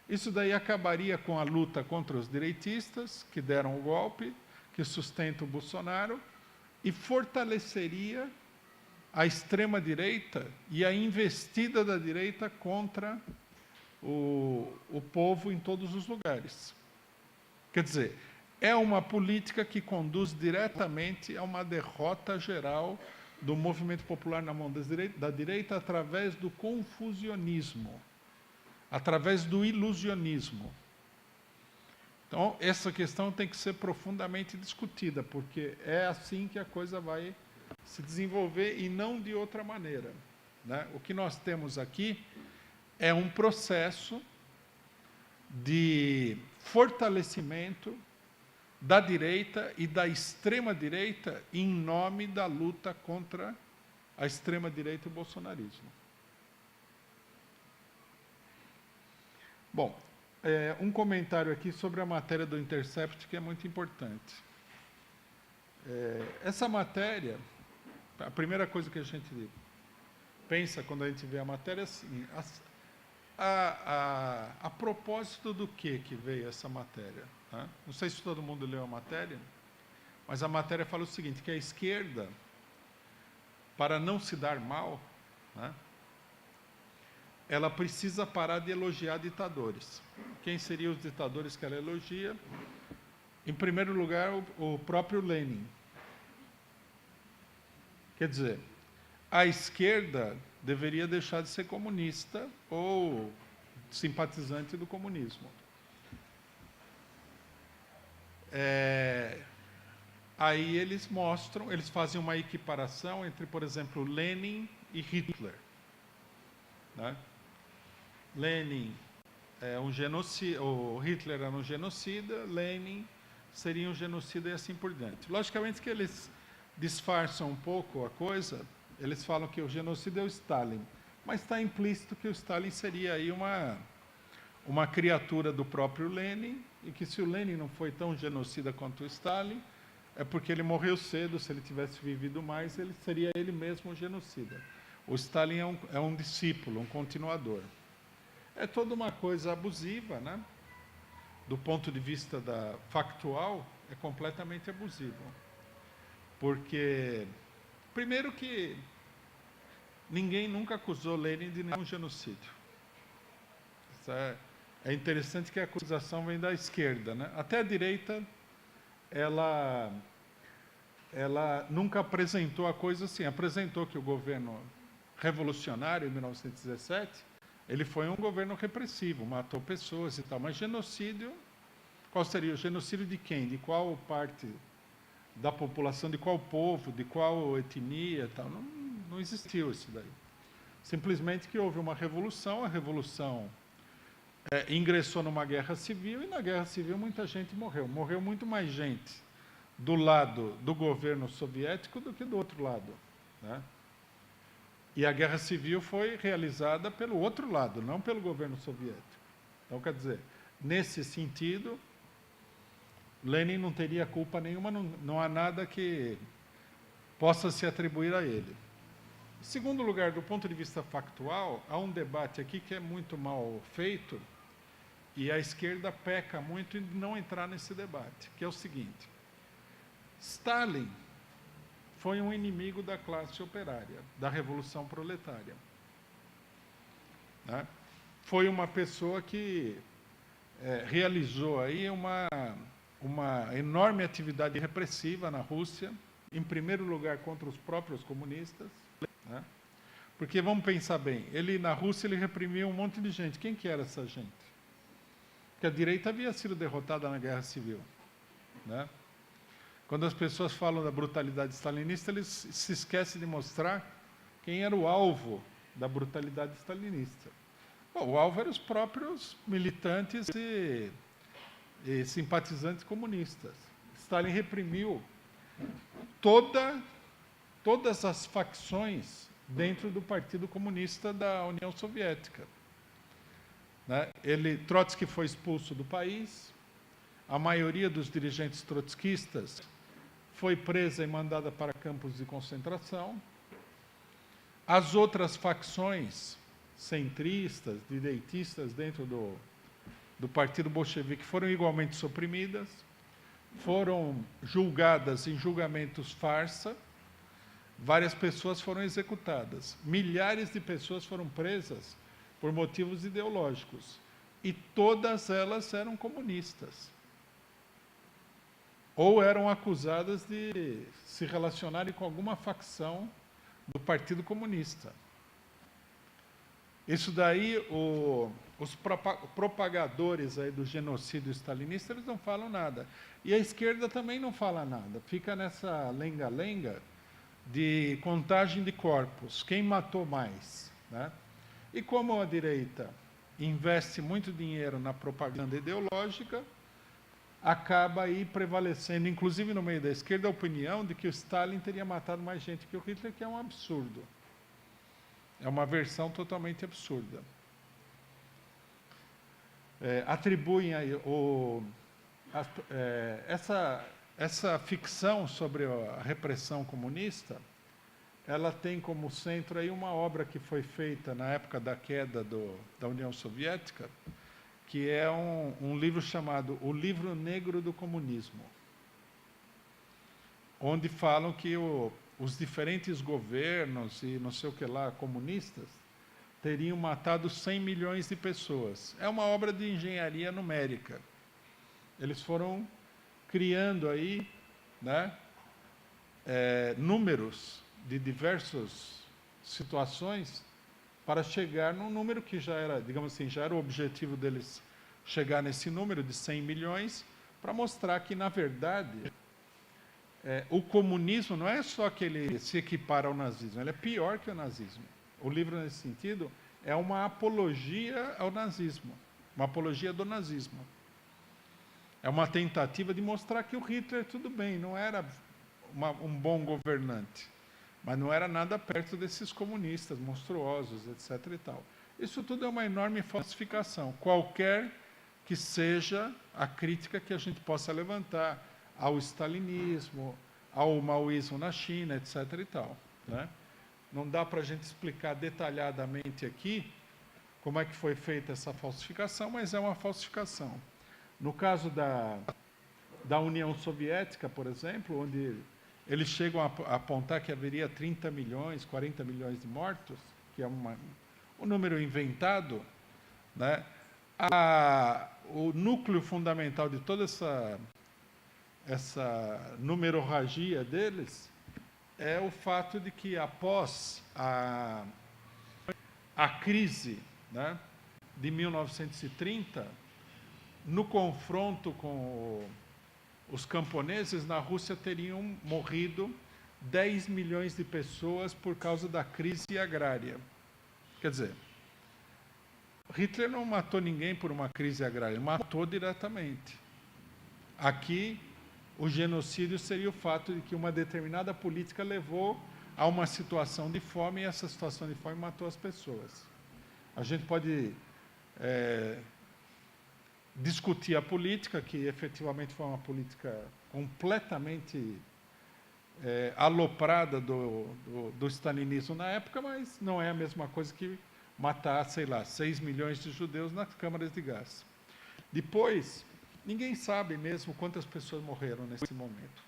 Isso daí acabaria com a luta contra os direitistas, que deram o golpe, que sustentam o Bolsonaro, e fortaleceria a extrema-direita e a investida da direita contra o povo em todos os lugares. Quer dizer, é uma política que conduz diretamente a uma derrota geral do movimento popular na mão da direita através do confusionismo, através do ilusionismo. Então, essa questão tem que ser profundamente discutida, porque é assim que a coisa vai se desenvolver e não de outra maneira, né? O que nós temos aqui é um processo de fortalecimento da direita e da extrema-direita em nome da luta contra a extrema-direita e o bolsonarismo. Bom, um comentário aqui sobre a matéria do Intercept, que é muito importante. Essa matéria, a primeira coisa que a gente pensa quando a gente vê a matéria é assim, a propósito do que veio essa matéria? Tá? Não sei se todo mundo leu a matéria, mas a matéria fala o seguinte, que a esquerda, para não se dar mal, né, ela precisa parar de elogiar ditadores. Quem seriam os ditadores que ela elogia? Em primeiro lugar, o próprio Lenin. Quer dizer, a esquerda deveria deixar de ser comunista ou simpatizante do comunismo. Aí eles fazem uma equiparação entre, por exemplo, Lenin e Hitler. Né? Lenin é um genocida, o Hitler era um genocida, Lenin seria um genocida e assim por diante. Logicamente que eles disfarçam um pouco a coisa, eles falam que o genocida é o Stalin, mas está implícito que o Stalin seria aí uma criatura do próprio Lenin, e que se o Lenin não foi tão genocida quanto o Stalin, é porque ele morreu cedo. Se ele tivesse vivido mais, ele seria ele mesmo um genocida. O Stalin é um discípulo, um continuador. É toda uma coisa abusiva, né? Do ponto de vista factual, é completamente abusivo. Porque, primeiro que ninguém nunca acusou Lenin de nenhum genocídio. Isso é interessante que a acusação vem da esquerda, né? Até a direita, ela nunca apresentou a coisa assim. Apresentou que o governo revolucionário, em 1917, ele foi um governo repressivo, matou pessoas e tal. Mas genocídio, qual seria? O genocídio de quem? De qual parte da população, de qual povo, de qual etnia e tal? Não existiu isso daí. Simplesmente que houve uma revolução, a revolução ingressou numa guerra civil, e na guerra civil muita gente morreu. Morreu muito mais gente do lado do governo soviético do que do outro lado, né? E a guerra civil foi realizada pelo outro lado, não pelo governo soviético. Então, quer dizer, nesse sentido, Lenin não teria culpa nenhuma, não há nada que possa se atribuir a ele. Em segundo lugar, do ponto de vista factual, há um debate aqui que é muito mal feito, e a esquerda peca muito em não entrar nesse debate, que é o seguinte: Stalin foi um inimigo da classe operária, da Revolução Proletária. Né? Foi uma pessoa que realizou aí uma enorme atividade repressiva na Rússia, em primeiro lugar, contra os próprios comunistas, né? Porque, vamos pensar bem, ele na Rússia ele reprimiu um monte de gente. Quem que era essa gente? Porque a direita havia sido derrotada na Guerra Civil, né? Quando as pessoas falam da brutalidade stalinista, eles se esquecem de mostrar quem era o alvo da brutalidade stalinista. Bom, o alvo eram os próprios militantes e simpatizantes comunistas. Stalin reprimiu todas as facções dentro do Partido Comunista da União Soviética, né? Trotsky foi expulso do país, a maioria dos dirigentes trotskistas foi presa e mandada para campos de concentração. As outras facções centristas, direitistas dentro do Partido Bolchevique foram igualmente suprimidas, foram julgadas em julgamentos farsa, várias pessoas foram executadas, milhares de pessoas foram presas por motivos ideológicos, e todas elas eram comunistas, ou eram acusadas de se relacionarem com alguma facção do Partido Comunista. Isso daí, os propagadores aí do genocídio stalinista, eles não falam nada. E a esquerda também não fala nada. Fica nessa lenga-lenga de contagem de corpos. Quem matou mais, né? E como a direita investe muito dinheiro na propaganda ideológica, acaba aí prevalecendo, inclusive no meio da esquerda, a opinião de que o Stalin teria matado mais gente que o Hitler, que é um absurdo. É uma versão totalmente absurda. Atribuem aí essa ficção sobre a repressão comunista, ela tem como centro aí uma obra que foi feita na época da queda da União Soviética, que é um livro chamado O Livro Negro do Comunismo, onde falam que os diferentes governos e não sei o que lá, comunistas, teriam matado 100 milhões de pessoas. É uma obra de engenharia numérica. Eles foram criando aí, né, números de diversas situações para chegar num número que já era, digamos assim, já era o objetivo deles chegar nesse número de 100 milhões, para mostrar que, na verdade, o comunismo não é só que ele se equipara ao nazismo, ele é pior que o nazismo. O livro, nesse sentido, é uma apologia ao nazismo, uma apologia do nazismo. É uma tentativa de mostrar que o Hitler, tudo bem, não era um bom governante, mas não era nada perto desses comunistas monstruosos, etc. e tal. Isso tudo é uma enorme falsificação, qualquer que seja a crítica que a gente possa levantar ao stalinismo, ao maoísmo na China, etc. e tal, né? Não dá para a gente explicar detalhadamente aqui como é que foi feita essa falsificação, mas é uma falsificação. No caso da União Soviética, por exemplo, onde eles chegam a apontar que haveria 30 milhões, 40 milhões de mortos, que é um número inventado, né? O núcleo fundamental de toda essa numerorragia deles é o fato de que, após a crise, né, de 1930, no confronto com os camponeses, na Rússia teriam morrido 10 milhões de pessoas por causa da crise agrária. Quer dizer, Hitler não matou ninguém por uma crise agrária, matou diretamente. Aqui, o genocídio seria o fato de que uma determinada política levou a uma situação de fome, e essa situação de fome matou as pessoas. A gente pode discutir a política, que efetivamente foi uma política completamente aloprada do stalinismo na época, mas não é a mesma coisa que matar, sei lá, 6 milhões de judeus nas câmaras de gás. Depois, ninguém sabe mesmo quantas pessoas morreram nesse momento.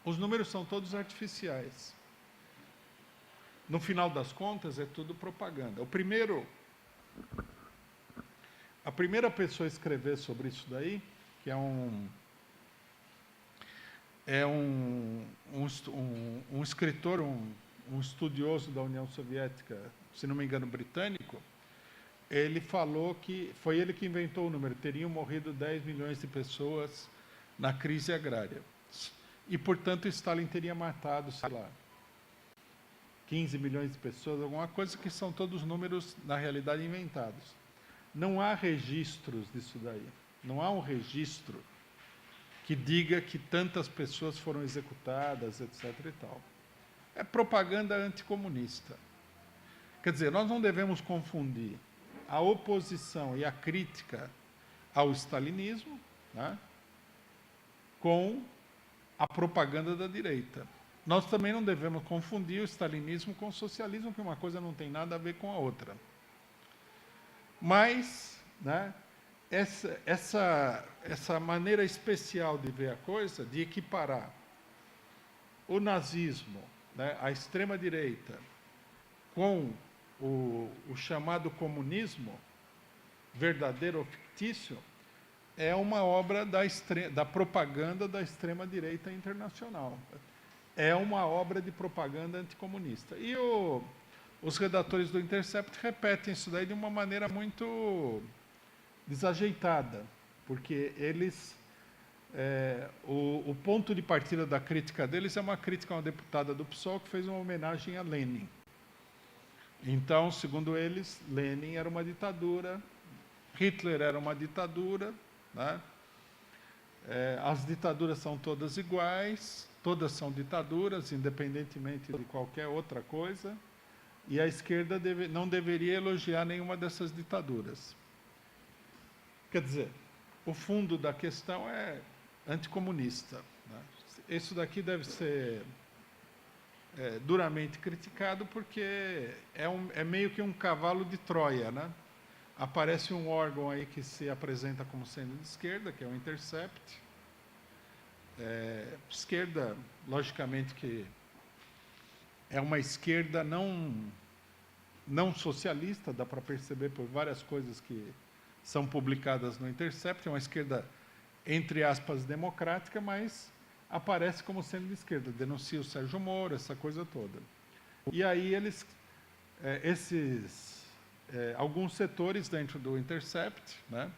Os números são todos artificiais. No final das contas, é tudo propaganda. A primeira pessoa a escrever sobre isso daí, que é é um escritor, um estudioso da União Soviética, se não me engano, britânico. Ele falou que foi ele que inventou o número, teriam morrido 10 milhões de pessoas na crise agrária. E, portanto, Stalin teria matado, sei lá, 15 milhões de pessoas, alguma coisa, que são todos números, na realidade, inventados. Não há registros disso daí. Não há um registro que diga que tantas pessoas foram executadas, etc. e tal. É propaganda anticomunista. Quer dizer, nós não devemos confundir a oposição e a crítica ao stalinismo, né, com a propaganda da direita. Nós também não devemos confundir o stalinismo com o socialismo, que uma coisa não tem nada a ver com a outra. Mas, né, essa maneira especial de ver a coisa, de equiparar o nazismo, né, a extrema-direita, com o chamado comunismo, verdadeiro ou fictício, é uma obra da propaganda da extrema-direita internacional. É uma obra de propaganda anticomunista. E os redatores do Intercept repetem isso daí de uma maneira muito desajeitada, porque eles... o ponto de partida da crítica deles é uma crítica a uma deputada do PSOL que fez uma homenagem a Lenin. Então, segundo eles, Lenin era uma ditadura, Hitler era uma ditadura, né? As ditaduras são todas iguais, todas são ditaduras, independentemente de qualquer outra coisa, e a esquerda não deveria elogiar nenhuma dessas ditaduras. Quer dizer, o fundo da questão é anticomunista, né? Isso daqui deve ser duramente criticado, porque é meio que um cavalo de Troia, né? Aparece um órgão aí que se apresenta como sendo de esquerda, que é o Intercept. Esquerda, logicamente, que é uma esquerda não socialista, dá para perceber por várias coisas que são publicadas no Intercept, é uma esquerda, entre aspas, democrática, mas aparece como sendo de esquerda, denuncia o Sérgio Moro, essa coisa toda. E aí alguns setores dentro do Intercept, né,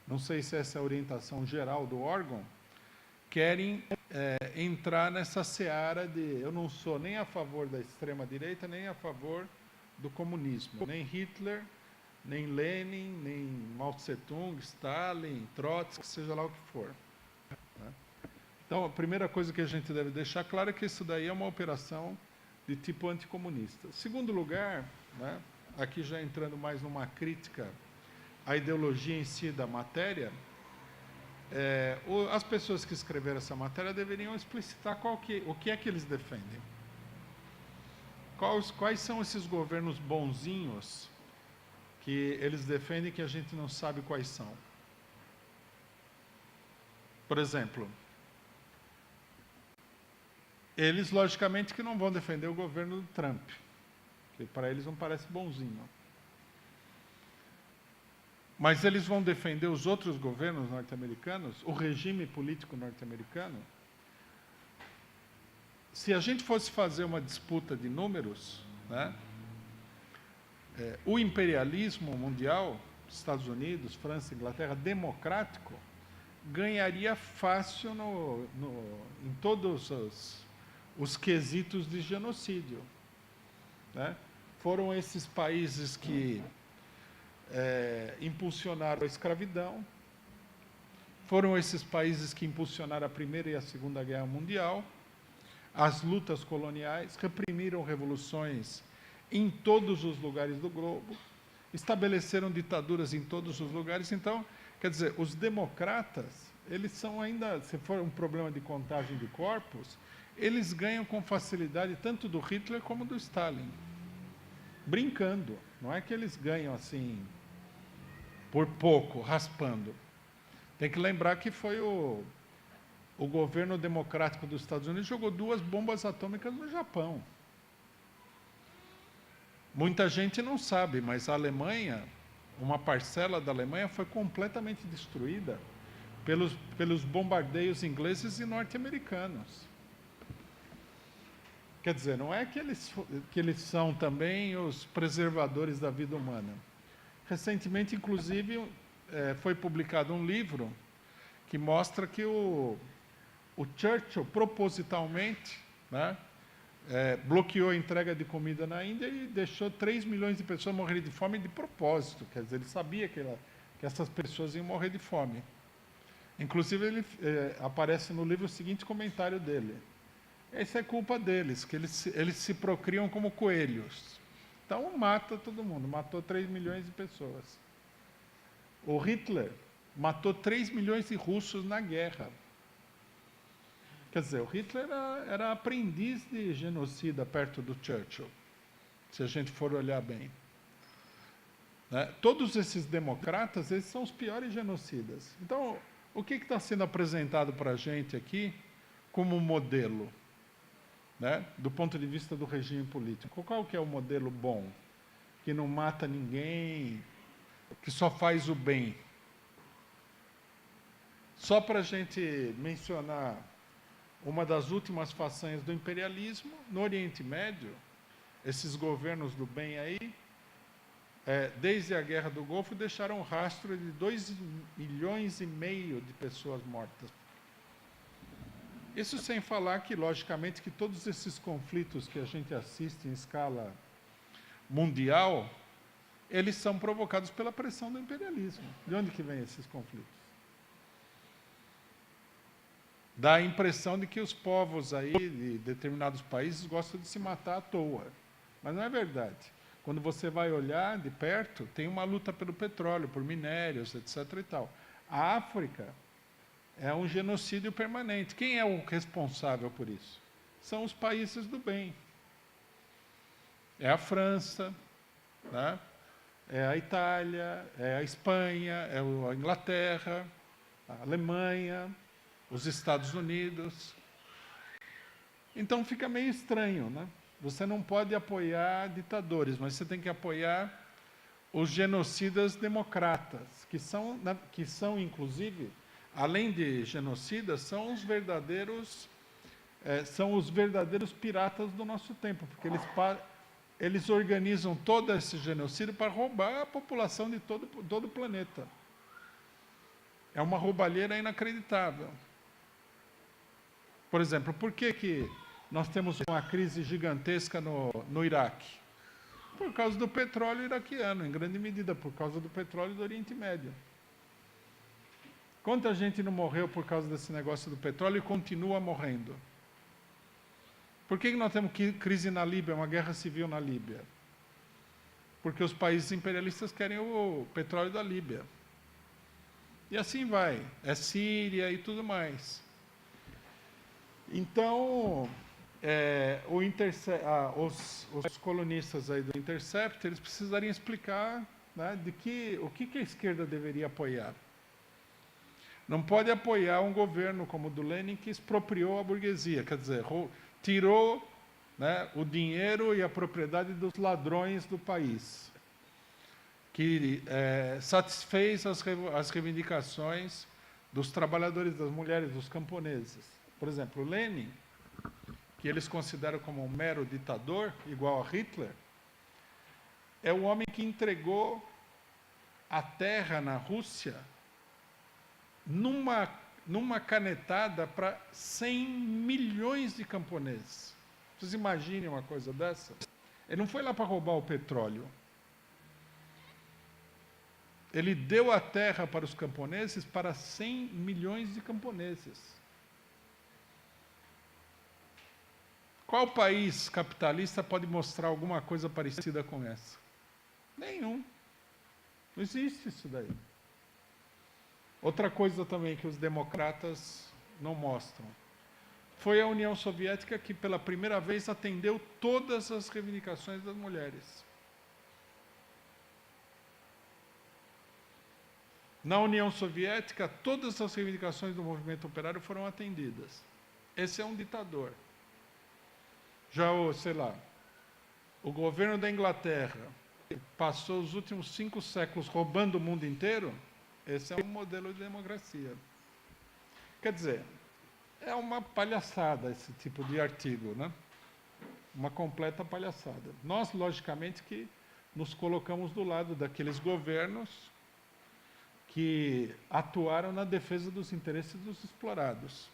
não sei se essa é a orientação geral do órgão, querem entrar nessa seara de eu não sou nem a favor da extrema-direita, nem a favor do comunismo, nem Hitler, nem Lenin, nem Mao Tse-tung, Stalin, Trotsky, seja lá o que for. Né? Então, a primeira coisa que a gente deve deixar claro é que isso daí é uma operação de tipo anticomunista. Segundo lugar, né, aqui já entrando mais numa crítica à ideologia em si da matéria, as pessoas que escreveram essa matéria deveriam explicitar o que é que eles defendem. Quais são esses governos bonzinhos que eles defendem que a gente não sabe quais são? Por exemplo, eles, logicamente, que não vão defender o governo do Trump, que para eles não parece bonzinho. Mas eles vão defender os outros governos norte-americanos, o regime político norte-americano. Se a gente fosse fazer uma disputa de números, né, o imperialismo mundial, Estados Unidos, França, Inglaterra, democrático, ganharia fácil em todos os quesitos de genocídio. Né? Foram esses países que impulsionaram a escravidão, foram esses países que impulsionaram a Primeira e a Segunda Guerra Mundial, as lutas coloniais, reprimiram revoluções em todos os lugares do globo, estabeleceram ditaduras em todos os lugares. Então, quer dizer, os democratas, eles são ainda, se for um problema de contagem de corpos, eles ganham com facilidade tanto do Hitler como do Stalin. Brincando, não é que eles ganham assim, por pouco, raspando. Tem que lembrar que foi o governo democrático dos Estados Unidos jogou 2 bombas atômicas no Japão. Muita gente não sabe, mas a Alemanha, uma parcela da Alemanha foi completamente destruída pelos bombardeios ingleses e norte-americanos. Quer dizer, não é que eles são também os preservadores da vida humana. Recentemente, inclusive, foi publicado um livro que mostra que o Churchill, propositalmente, né, bloqueou a entrega de comida na Índia e deixou 3 milhões de pessoas morrerem de fome de propósito. Quer dizer, ele sabia que essas pessoas iam morrer de fome. Inclusive, ele aparece no livro o seguinte comentário dele: essa é culpa deles, que eles se procriam como coelhos. Então, mata todo mundo, matou 3 milhões de pessoas. O Hitler matou 3 milhões de russos na guerra. Quer dizer, o Hitler era aprendiz de genocida perto do Churchill, se a gente for olhar bem. Né? Todos esses democratas, eles são os piores genocidas. Então, o que está sendo apresentado para a gente aqui como modelo? Né? Do ponto de vista do regime político. Qual que é o modelo bom? Que não mata ninguém, que só faz o bem. Só para a gente mencionar uma das últimas façanhas do imperialismo, no Oriente Médio, esses governos do bem aí, desde a Guerra do Golfo, deixaram um rastro de 2,5 milhões de pessoas mortas. Isso sem falar que, logicamente, que todos esses conflitos que a gente assiste em escala mundial, eles são provocados pela pressão do imperialismo. De onde que vem esses conflitos? Dá a impressão de que os povos aí de determinados países gostam de se matar à toa. Mas não é verdade. Quando você vai olhar de perto, tem uma luta pelo petróleo, por minérios, etc. e tal. A África é um genocídio permanente. Quem é o responsável por isso? São os países do bem. É a França, né? É a Itália, é a Espanha, é a Inglaterra, a Alemanha, os Estados Unidos. Então fica meio estranho, né? Você não pode apoiar ditadores, mas você tem que apoiar os genocidas democratas, que são inclusive, além de genocidas, são os verdadeiros piratas do nosso tempo, porque eles organizam todo esse genocídio para roubar a população de todo o planeta. É uma roubalheira inacreditável. Por exemplo, por que nós temos uma crise gigantesca no Iraque? Por causa do petróleo iraquiano, em grande medida, por causa do petróleo do Oriente Médio. Quanta gente não morreu por causa desse negócio do petróleo e continua morrendo? Por que nós temos crise na Líbia, uma guerra civil na Líbia? Porque os países imperialistas querem o petróleo da Líbia. E assim vai. É Síria e tudo mais. Então, os colunistas aí do Intercept, eles precisariam explicar, né, o que a esquerda deveria apoiar. Não pode apoiar um governo como o do Lenin, que expropriou a burguesia, quer dizer, tirou, né, o dinheiro e a propriedade dos ladrões do país, que satisfez as reivindicações dos trabalhadores, das mulheres, dos camponeses. Por exemplo, o Lenin, que eles consideram como um mero ditador, igual a Hitler, é o homem que entregou a terra na Rússia numa canetada para 100 milhões de camponeses. Vocês imaginem uma coisa dessa? Ele não foi lá para roubar o petróleo. Ele deu a terra para os camponeses, para 100 milhões de camponeses. Qual país capitalista pode mostrar alguma coisa parecida com essa? Nenhum. Não existe isso daí. Outra coisa também que os democratas não mostram foi a União Soviética, que pela primeira vez atendeu todas as reivindicações das mulheres. Na União Soviética, todas as reivindicações do movimento operário foram atendidas. Esse é um ditador. Já o governo da Inglaterra passou os últimos 5 séculos roubando o mundo inteiro. Esse é um modelo de democracia. Quer dizer, é uma palhaçada esse tipo de artigo, né? Uma completa palhaçada. Nós, logicamente, que nos colocamos do lado daqueles governos que atuaram na defesa dos interesses dos explorados.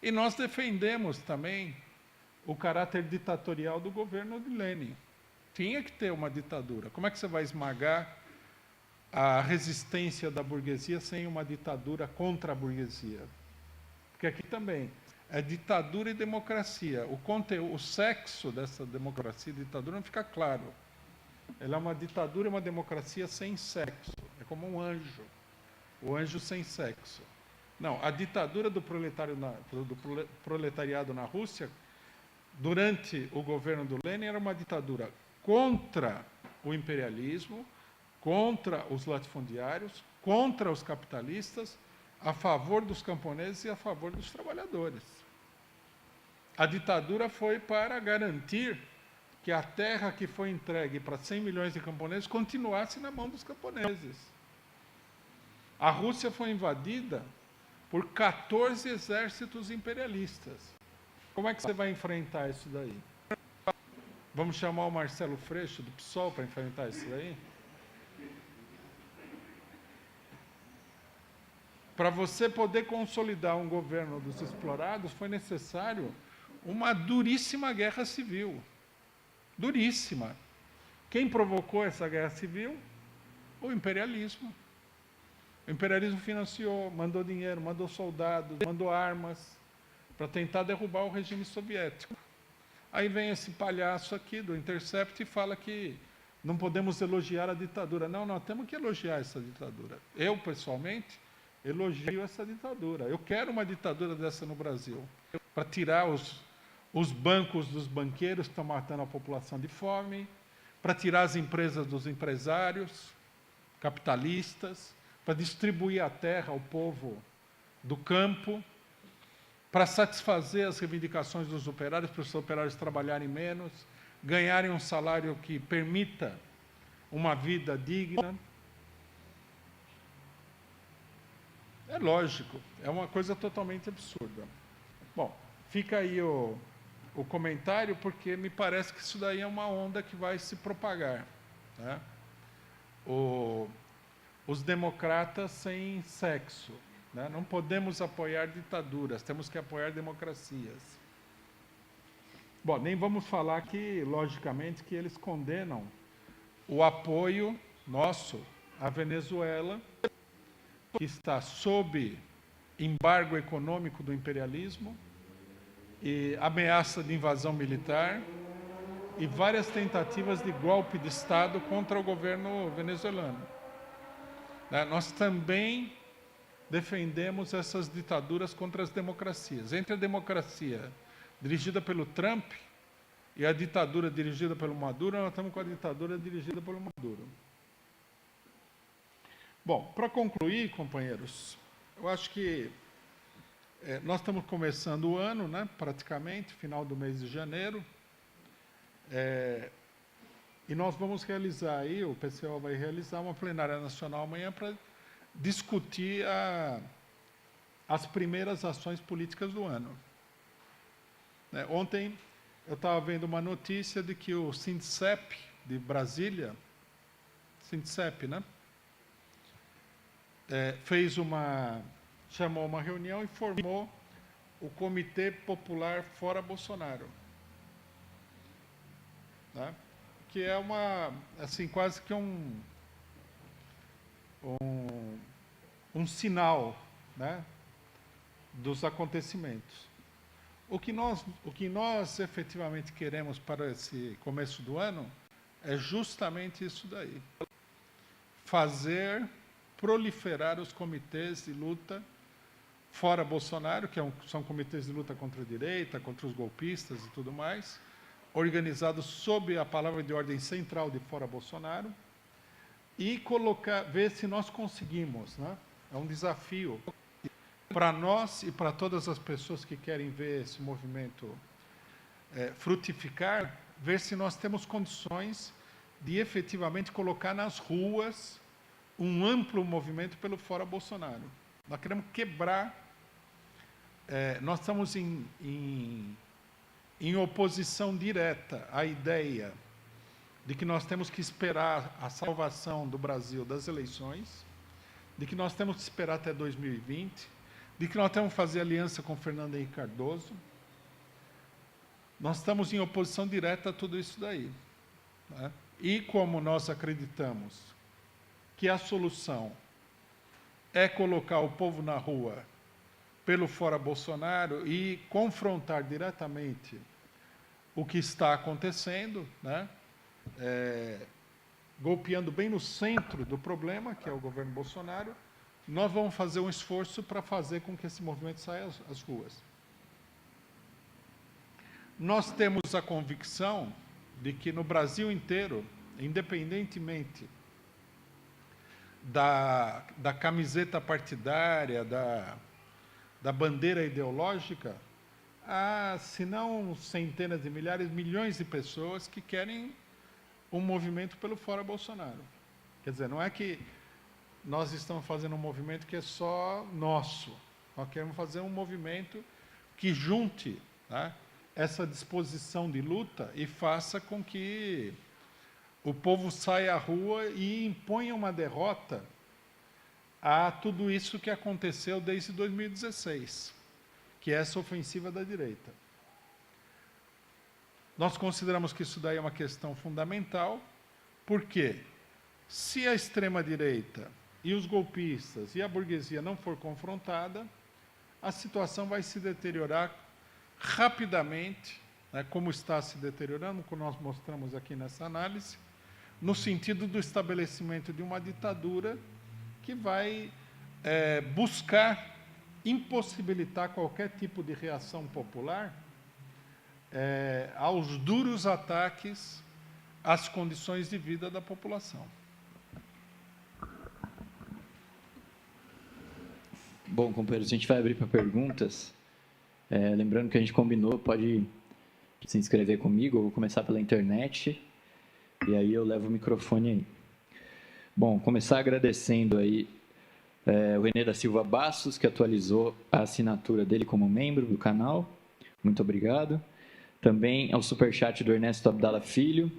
E nós defendemos também o caráter ditatorial do governo de Lenin. Tinha que ter uma ditadura. Como é que você vai esmagar a resistência da burguesia sem uma ditadura contra a burguesia? Porque aqui também é ditadura e democracia. O sexo dessa democracia e ditadura não fica claro. Ela é uma ditadura e uma democracia sem sexo. É como um anjo. O anjo sem sexo. Não, a ditadura do proletariado na Rússia, durante o governo do Lenin, era uma ditadura contra o imperialismo, contra os latifundiários, contra os capitalistas, a favor dos camponeses e a favor dos trabalhadores. A ditadura foi para garantir que a terra que foi entregue para 100 milhões de camponeses continuasse na mão dos camponeses. A Rússia foi invadida por 14 exércitos imperialistas. Como é que você vai enfrentar isso daí? Vamos chamar o Marcelo Freixo, do PSOL, para enfrentar isso daí? Para você poder consolidar um governo dos explorados, foi necessário uma duríssima guerra civil. Duríssima. Quem provocou essa guerra civil? O imperialismo. O imperialismo financiou, mandou dinheiro, mandou soldados, mandou armas para tentar derrubar o regime soviético. Aí vem esse palhaço aqui do Intercept e fala que não podemos elogiar a ditadura. Não, nós temos que elogiar essa ditadura. Eu, pessoalmente, elogio essa ditadura. Eu quero uma ditadura dessa no Brasil, para tirar os bancos dos banqueiros que estão matando a população de fome, para tirar as empresas dos empresários capitalistas, para distribuir a terra ao povo do campo, para satisfazer as reivindicações dos operários, para os operários trabalharem menos, ganharem um salário que permita uma vida digna. É lógico, é uma coisa totalmente absurda. Bom, fica aí o comentário, porque me parece que isso daí é uma onda que vai se propagar, né? Os democratas sem sexo, né? Não podemos apoiar ditaduras, temos que apoiar democracias. Bom, nem vamos falar que, logicamente, que eles condenam o apoio nosso à Venezuela, que está sob embargo econômico do imperialismo e ameaça de invasão militar e várias tentativas de golpe de Estado contra o governo venezuelano. Nós também defendemos essas ditaduras contra as democracias. Entre a democracia dirigida pelo Trump e a ditadura dirigida pelo Maduro, nós estamos com a ditadura dirigida pelo Maduro. Bom, para concluir, companheiros, eu acho que nós estamos começando o ano, né, praticamente, final do mês de janeiro, e nós vamos realizar aí, o PCO vai realizar uma plenária nacional amanhã para discutir as primeiras ações políticas do ano. Ontem eu estava vendo uma notícia de que o Sindicep de Brasília, Sindicep, né? Chamou uma reunião e formou o Comitê Popular Fora Bolsonaro, né? Que é assim, quase que um sinal, né, dos acontecimentos. O que nós efetivamente queremos para esse começo do ano é justamente isso daí. Fazer proliferar os comitês de luta fora Bolsonaro, que são comitês de luta contra a direita, contra os golpistas e tudo mais, organizados sob a palavra de ordem central de fora Bolsonaro, e ver se nós conseguimos, né? É um desafio para nós e para todas as pessoas que querem ver esse movimento frutificar, ver se nós temos condições de efetivamente colocar nas ruas um amplo movimento pelo fora Bolsonaro. Nós queremos quebrar nós estamos em oposição direta à ideia de que nós temos que esperar a salvação do Brasil das eleições, de que nós temos que esperar até 2020, de que nós temos que fazer aliança com Fernando Henrique Cardoso. Nós estamos em oposição direta a tudo isso daí, né? E como nós acreditamos que a solução é colocar o povo na rua pelo fora Bolsonaro e confrontar diretamente o que está acontecendo, né? Golpeando bem no centro do problema, que é o governo Bolsonaro, nós vamos fazer um esforço para fazer com que esse movimento saia às ruas. Nós temos a convicção de que no Brasil inteiro, independentemente da camiseta partidária, da bandeira ideológica, há, se não centenas de milhares, milhões de pessoas que querem um movimento pelo fora Bolsonaro. Quer dizer, não é que nós estamos fazendo um movimento que é só nosso. Nós queremos fazer um movimento que junte, né, essa disposição de luta e faça com que o povo saia à rua e imponha uma derrota a tudo isso que aconteceu desde 2016, que é essa ofensiva da direita. Nós consideramos que isso daí é uma questão fundamental, porque se a extrema-direita e os golpistas e a burguesia não for confrontada, a situação vai se deteriorar rapidamente, né, como está se deteriorando, como nós mostramos aqui nessa análise, no sentido do estabelecimento de uma ditadura que vai buscar impossibilitar qualquer tipo de reação popular aos duros ataques às condições de vida da população. Bom, companheiros, a gente vai abrir para perguntas. Lembrando que a gente combinou, pode se inscrever comigo, eu vou começar pela internet, e aí eu levo o microfone aí. Bom, começar agradecendo aí o Renê da Silva Bastos, que atualizou a assinatura dele como membro do canal. Muito obrigado. Também ao superchat do Ernesto Abdala Filho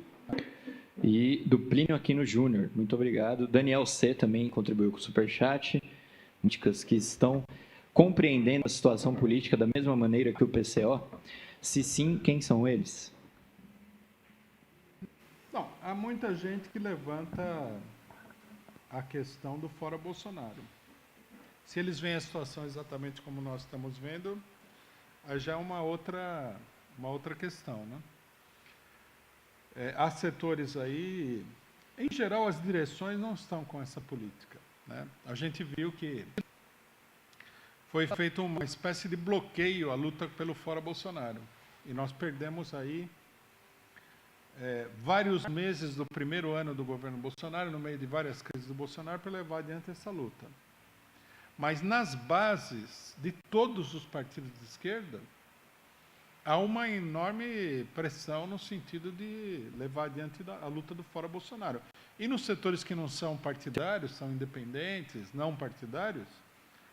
e do Plínio Aquino Júnior. Muito obrigado. Daniel C. também contribuiu com o superchat. Políticas que estão compreendendo a situação política da mesma maneira que o PCO? Se sim, quem são eles? Não, há muita gente que levanta a questão do fora Bolsonaro. Se eles veem a situação exatamente como nós estamos vendo, aí já é uma outra questão, né? Há setores aí, em geral as direções não estão com essa política, né? A gente viu que foi feita uma espécie de bloqueio à luta pelo fora Bolsonaro. E nós perdemos aí vários meses do primeiro ano do governo Bolsonaro, no meio de várias crises do Bolsonaro, para levar adiante essa luta. Mas nas bases de todos os partidos de esquerda, há uma enorme pressão no sentido de levar adiante a luta do fora Bolsonaro. E nos setores que não são partidários, são independentes, não partidários,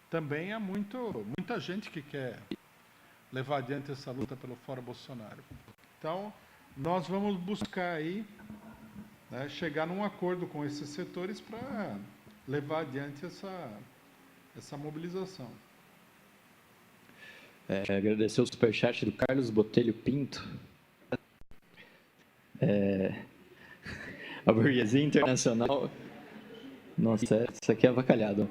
também há muita gente que quer levar adiante essa luta pelo fora Bolsonaro. Então, nós vamos buscar aí, né, chegar num acordo com esses setores para levar adiante essa mobilização. Agradecer o superchat do Carlos Botelho Pinto. A burguesia internacional... Nossa, isso aqui é avacalhado.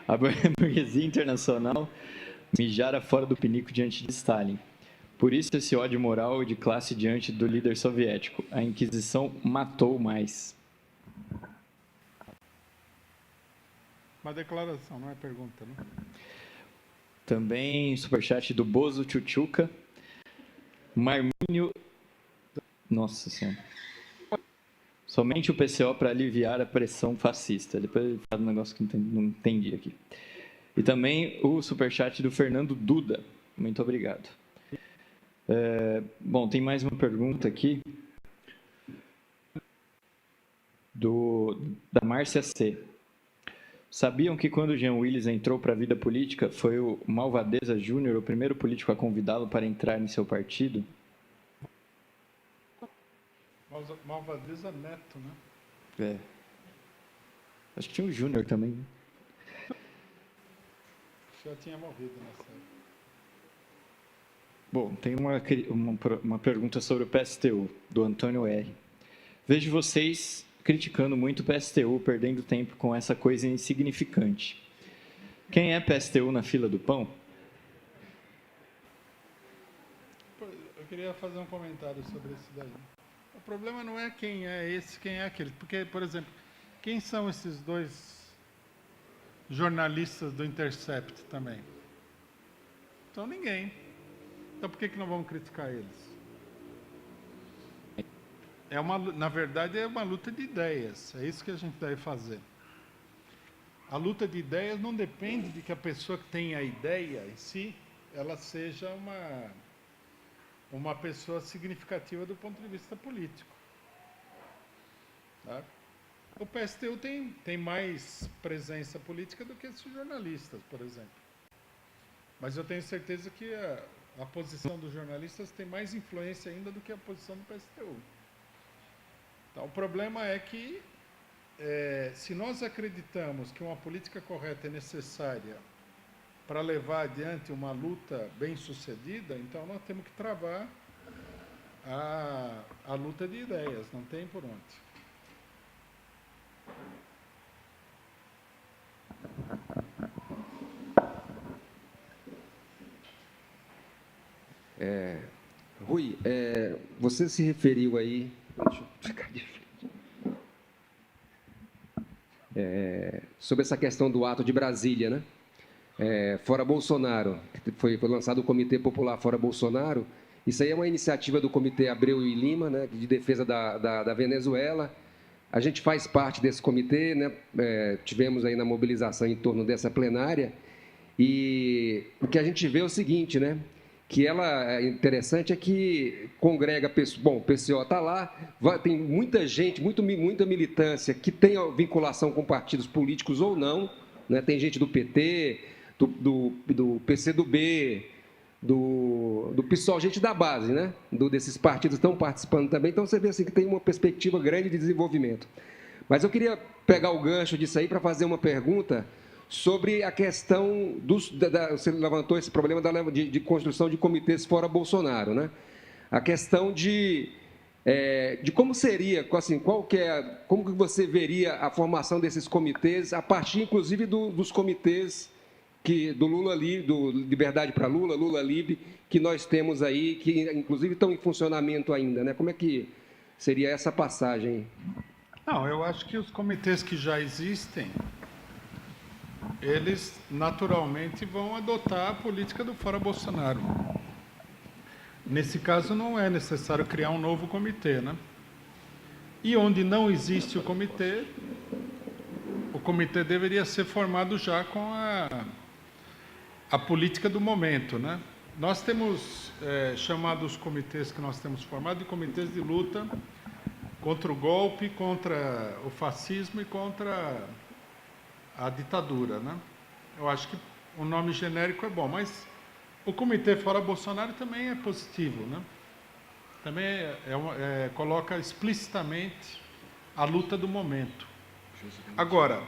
A burguesia internacional mijara fora do pinico diante de Stalin. Por isso esse ódio moral e de classe diante do líder soviético. A Inquisição matou mais. Uma declaração, não é pergunta, né? Também superchat do Bozo Tchutchuca. Marmínio... Nossa Senhora. Somente o PCO para aliviar a pressão fascista. Depois ele fala um negócio que não entendi aqui. E também o superchat do Fernando Duda. Muito obrigado. Bom, tem mais uma pergunta aqui da Márcia C. Sabiam que quando Jean Willis entrou para a vida política, foi o Malvadeza Júnior o primeiro político a convidá-lo para entrar em seu partido? Malvadeza Neto, né? É. Acho que tinha um Júnior também. Né? Já tinha morrido nessa época. Bom, tem uma pergunta sobre o PSTU, do Antônio R. Vejo vocês criticando muito o PSTU, perdendo tempo com essa coisa insignificante. Quem é PSTU na fila do pão? Eu queria fazer um comentário sobre isso daí. O problema não é quem é esse, quem é aquele. Porque, por exemplo, quem são esses dois jornalistas do Intercept também? Então, ninguém. Então, por que não vamos criticar eles? Na verdade, é uma luta de ideias. É isso que a gente deve fazer. A luta de ideias não depende de que a pessoa que tem a ideia em si, ela seja uma pessoa significativa do ponto de vista político. Tá? O PSTU tem mais presença política do que esses jornalistas, por exemplo. Mas eu tenho certeza que a posição dos jornalistas tem mais influência ainda do que a posição do PSTU. Então, o problema é que, se nós acreditamos que uma política correta é necessária para levar adiante uma luta bem-sucedida, então nós temos que travar a luta de ideias, não tem por onde. Rui, você se referiu aí... Deixa eu ficar de frente. Sobre essa questão do ato de Brasília, né? Fora Bolsonaro, foi lançado o Comitê Popular Fora Bolsonaro. Isso aí é uma iniciativa do Comitê Abreu e Lima, né, de defesa da Venezuela. A gente faz parte desse comitê, né? Tivemos aí na mobilização em torno dessa plenária. E o que a gente vê é o seguinte, né? Que ela é interessante é que congrega pessoas. Bom, o PCO está lá, tem muita gente, muita militância que tem vinculação com partidos políticos ou não, né? Tem gente do PT, do PCdoB, do PSOL, gente da base, né? Desses partidos estão participando também, então você vê assim, que tem uma perspectiva grande de desenvolvimento. Mas eu queria pegar o gancho disso aí para fazer uma pergunta sobre a questão você levantou esse problema de construção de comitês fora Bolsonaro, né? A questão de como seria, assim, como que você veria a formação desses comitês, a partir, inclusive, dos comitês do Lula Livre, do Liberdade para Lula, Lula Livre, que nós temos aí, que, inclusive, estão em funcionamento ainda, né? Como é que seria essa passagem? Não, eu acho que os comitês que já existem, eles naturalmente vão adotar a política do fora Bolsonaro. Nesse caso, não é necessário criar um novo comitê, né? E onde não existe o comitê deveria ser formado já com a política do momento, né? Nós temos chamado os comitês que nós temos formado de comitês de luta contra o golpe, contra o fascismo e contra a ditadura, né? Eu acho que o nome genérico é bom, mas o Comitê Fora Bolsonaro também é positivo, né? Também coloca explicitamente a luta do momento. Agora,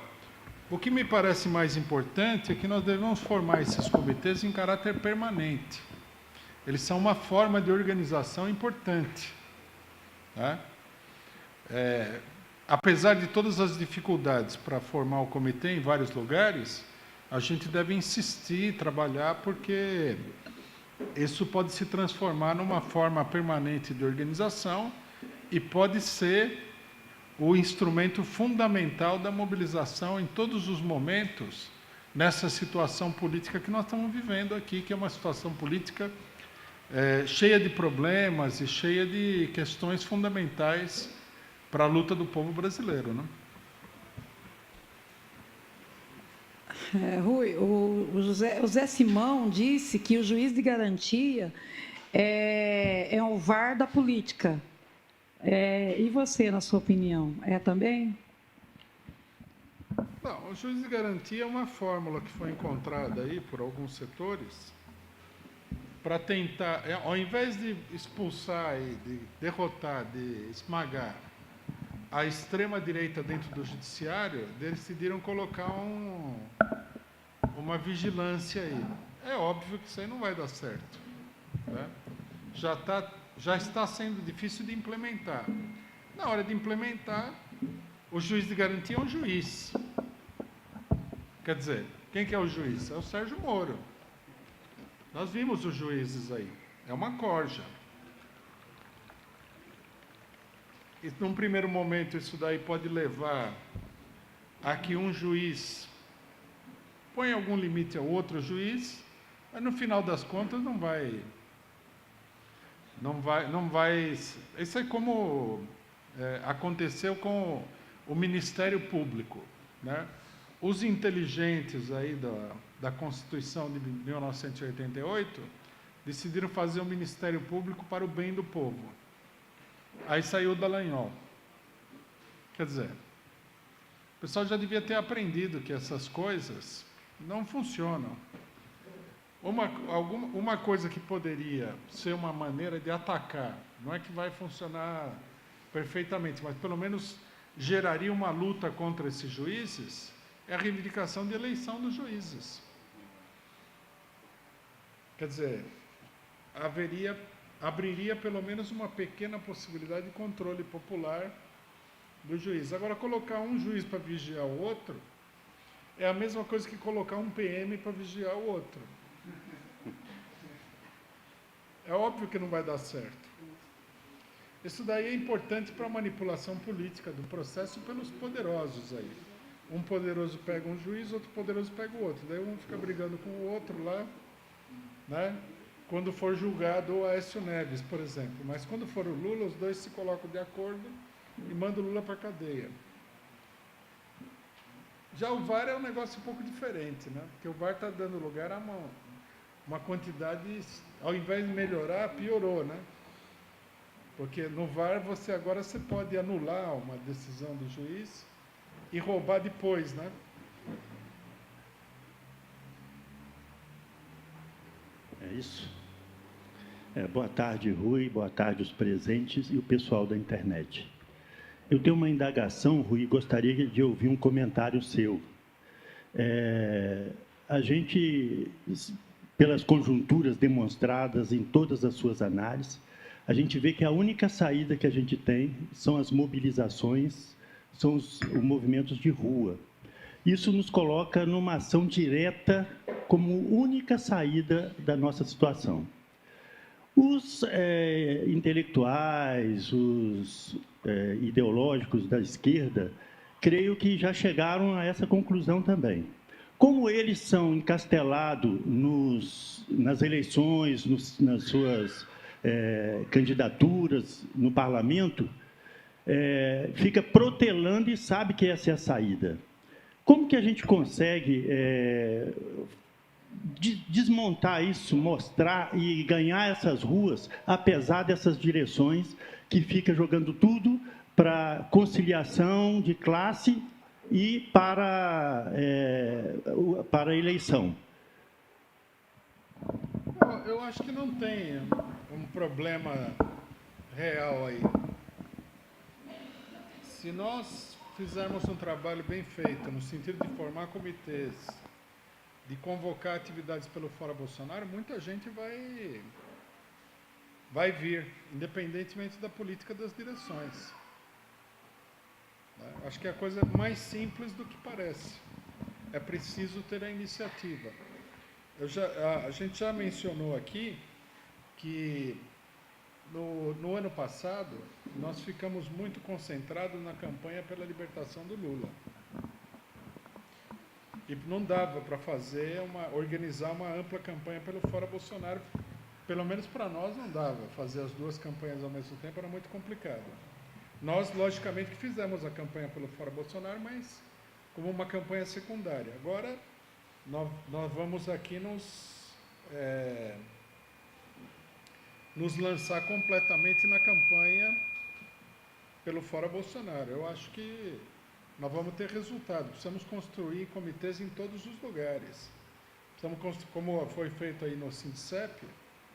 o que me parece mais importante é que nós devemos formar esses comitês em caráter permanente. Eles são uma forma de organização importante, né? Apesar de todas as dificuldades para formar o comitê em vários lugares, a gente deve insistir, trabalhar, porque isso pode se transformar numa forma permanente de organização e pode ser o instrumento fundamental da mobilização em todos os momentos nessa situação política que nós estamos vivendo aqui, que é uma situação política cheia de problemas e cheia de questões fundamentais para a luta do povo brasileiro, né? Rui, o Zé Simão disse que o juiz de garantia é o VAR da política. E você, na sua opinião, é também? Então, o juiz de garantia é uma fórmula que foi encontrada aí por alguns setores para tentar, ao invés de expulsar e de derrotar, de esmagar a extrema-direita dentro do judiciário, decidiram colocar uma vigilância aí. É óbvio que isso aí não vai dar certo, né? Já está sendo difícil de implementar. Na hora de implementar, o juiz de garantia é um juiz. Quer dizer, quem que é o juiz? É o Sérgio Moro. Nós vimos os juízes aí. É uma corja. E num primeiro momento isso daí pode levar a que um juiz põe algum limite ao outro juiz, mas no final das contas não vai. Isso é como aconteceu com o Ministério Público, né? Os inteligentes aí da Constituição de 1988 decidiram fazer o Ministério Público para o bem do povo. Aí saiu o Dallagnol. Quer dizer, o pessoal já devia ter aprendido que essas coisas não funcionam. Uma coisa que poderia ser uma maneira de atacar, não é que vai funcionar perfeitamente, mas pelo menos geraria uma luta contra esses juízes, é a reivindicação de eleição dos juízes. Quer dizer, abriria pelo menos uma pequena possibilidade de controle popular do juiz. Agora, colocar um juiz para vigiar o outro é a mesma coisa que colocar um PM para vigiar o outro. É óbvio que não vai dar certo. Isso daí é importante para a manipulação política do processo pelos poderosos aí. Um poderoso pega um juiz, outro poderoso pega o outro. Daí um fica brigando com o outro lá, né? Quando for julgado o Aécio Neves, por exemplo. Mas quando for o Lula, os dois se colocam de acordo e mandam o Lula para a cadeia. Já o VAR é um negócio um pouco diferente, né? Porque o VAR está dando lugar a uma quantidade, ao invés de melhorar, piorou, né? Porque no VAR agora você pode anular uma decisão do juiz e roubar depois, né? É isso? Boa tarde, Rui, boa tarde os presentes e o pessoal da internet. Eu tenho uma indagação, Rui, e gostaria de ouvir um comentário seu. A gente, pelas conjunturas demonstradas em todas as suas análises, a gente vê que a única saída que a gente tem são as mobilizações, são os movimentos de rua. Isso nos coloca numa ação direta como única saída da nossa situação. Os intelectuais, os ideológicos da esquerda, creio que já chegaram a essa conclusão também. Como eles são encastelados nas eleições, nas suas candidaturas no parlamento, fica protelando e sabe que essa é a saída. Como que a gente consegue desmontar isso, mostrar e ganhar essas ruas, apesar dessas direções que fica jogando tudo para conciliação de classe e para a eleição? Eu acho que não tem um problema real aí. Se nós fizermos um trabalho bem feito, no sentido de formar comitês, de convocar atividades pelo Fora Bolsonaro, muita gente vai vir, independentemente da política das direções. Acho que é a coisa mais simples do que parece. É preciso ter a iniciativa. A gente já mencionou aqui que no ano passado nós ficamos muito concentrados na campanha pela libertação do Lula. E não dava para organizar uma ampla campanha pelo Fora Bolsonaro. Pelo menos para nós não dava. Fazer as duas campanhas ao mesmo tempo era muito complicado. Nós, logicamente, que fizemos a campanha pelo Fora Bolsonaro, mas como uma campanha secundária. Agora, nós vamos aqui nos lançar completamente na campanha pelo Fora Bolsonaro. Eu acho que nós vamos ter resultado. Precisamos construir comitês em todos os lugares. Precisamos, como foi feito aí no Sindicep,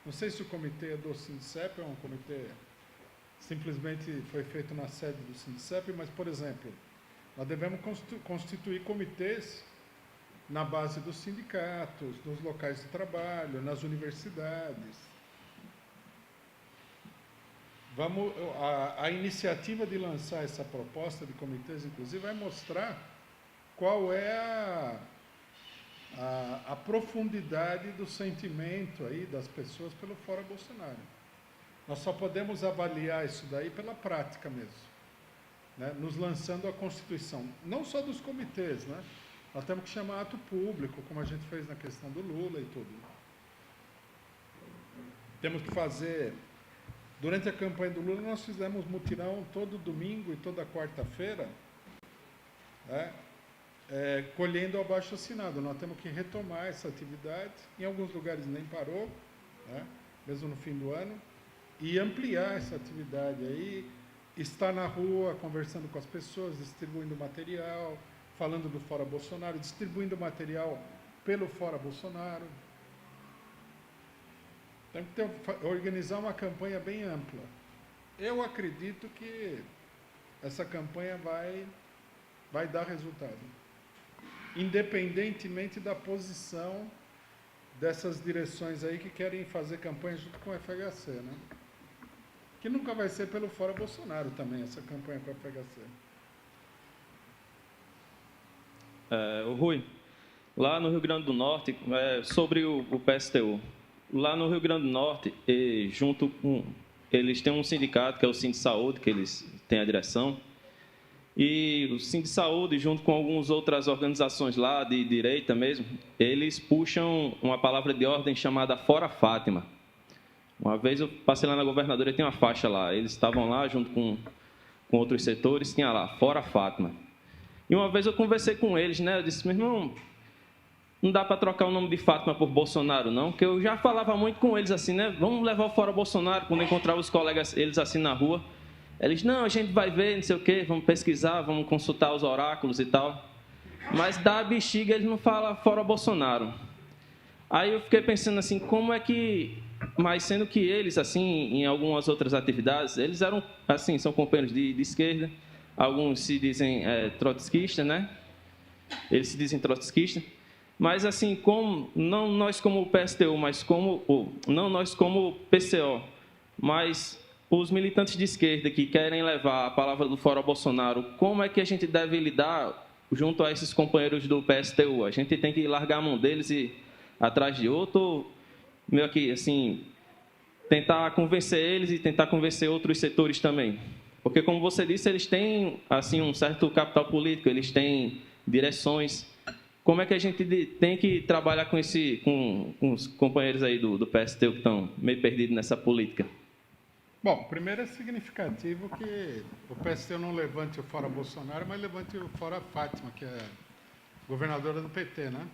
não sei se o comitê é do Sindicep ou é um comitê simplesmente foi feito na sede do Sindicep, mas, por exemplo, nós devemos constituir comitês na base dos sindicatos, nos locais de trabalho, nas universidades. A iniciativa de lançar essa proposta de comitês, inclusive, vai mostrar qual é a profundidade do sentimento aí das pessoas pelo Fora Bolsonaro. Nós só podemos avaliar isso daí pela prática mesmo, né? Nos lançando a Constituição, não só dos comitês, né? Nós temos que chamar ato público, como a gente fez na questão do Lula e tudo. Temos que fazer... Durante a campanha do Lula, nós fizemos mutirão todo domingo e toda quarta-feira, né? Colhendo abaixo-assinado. Nós temos que retomar essa atividade. Em alguns lugares nem parou, né? Mesmo no fim do ano. E ampliar essa atividade aí, estar na rua, conversando com as pessoas, distribuindo material, falando do Fora Bolsonaro, distribuindo material pelo Fora Bolsonaro. Tem que organizar uma campanha bem ampla. Eu acredito que essa campanha vai dar resultado, independentemente da posição dessas direções aí que querem fazer campanha junto com o FHC, né? Que nunca vai ser pelo Fora Bolsonaro também, essa campanha com o FHC. Rui, lá no Rio Grande do Norte, sobre o PSTU, lá no Rio Grande do Norte, eles têm um sindicato, que é o Sindsaúde, que eles têm a direção, e o Sindsaúde, junto com algumas outras organizações lá, de direita mesmo, eles puxam uma palavra de ordem chamada Fora Fátima. Uma vez eu passei lá na governadora e tem uma faixa lá, eles estavam lá junto com outros setores, tinha lá, Fora Fátima. E uma vez eu conversei com eles, né, eu disse, meu irmão, não dá para trocar o nome de Fátima por Bolsonaro, não, porque eu já falava muito com eles assim, né, vamos levar o Fora Bolsonaro, quando eu encontrava os colegas, eles assim na rua, eles, não, a gente vai ver, não sei o quê, vamos pesquisar, vamos consultar os oráculos e tal, mas da bexiga eles não falam Fora Bolsonaro. Aí eu fiquei pensando assim, como é que, mas sendo que eles, assim, em algumas outras atividades, eles eram, assim, são companheiros de esquerda, alguns se dizem trotskistas, né, eles se dizem trotskistas, mas, assim, não nós como PSTU, mas não nós como PCO, mas os militantes de esquerda que querem levar a palavra do Fora Bolsonaro, como é que a gente deve lidar junto a esses companheiros do PSTU? A gente tem que largar a mão deles e ir atrás de outro, meio que, assim, tentar convencer eles e tentar convencer outros setores também? Porque, como você disse, eles têm, assim, um certo capital político, eles têm direções. Como é que a gente tem que trabalhar com os companheiros aí do PSTU que estão meio perdidos nessa política? Bom, primeiro é significativo que o PSTU não levante o Fora Bolsonaro, mas levante o Fora Fátima, que é governadora do PT, né?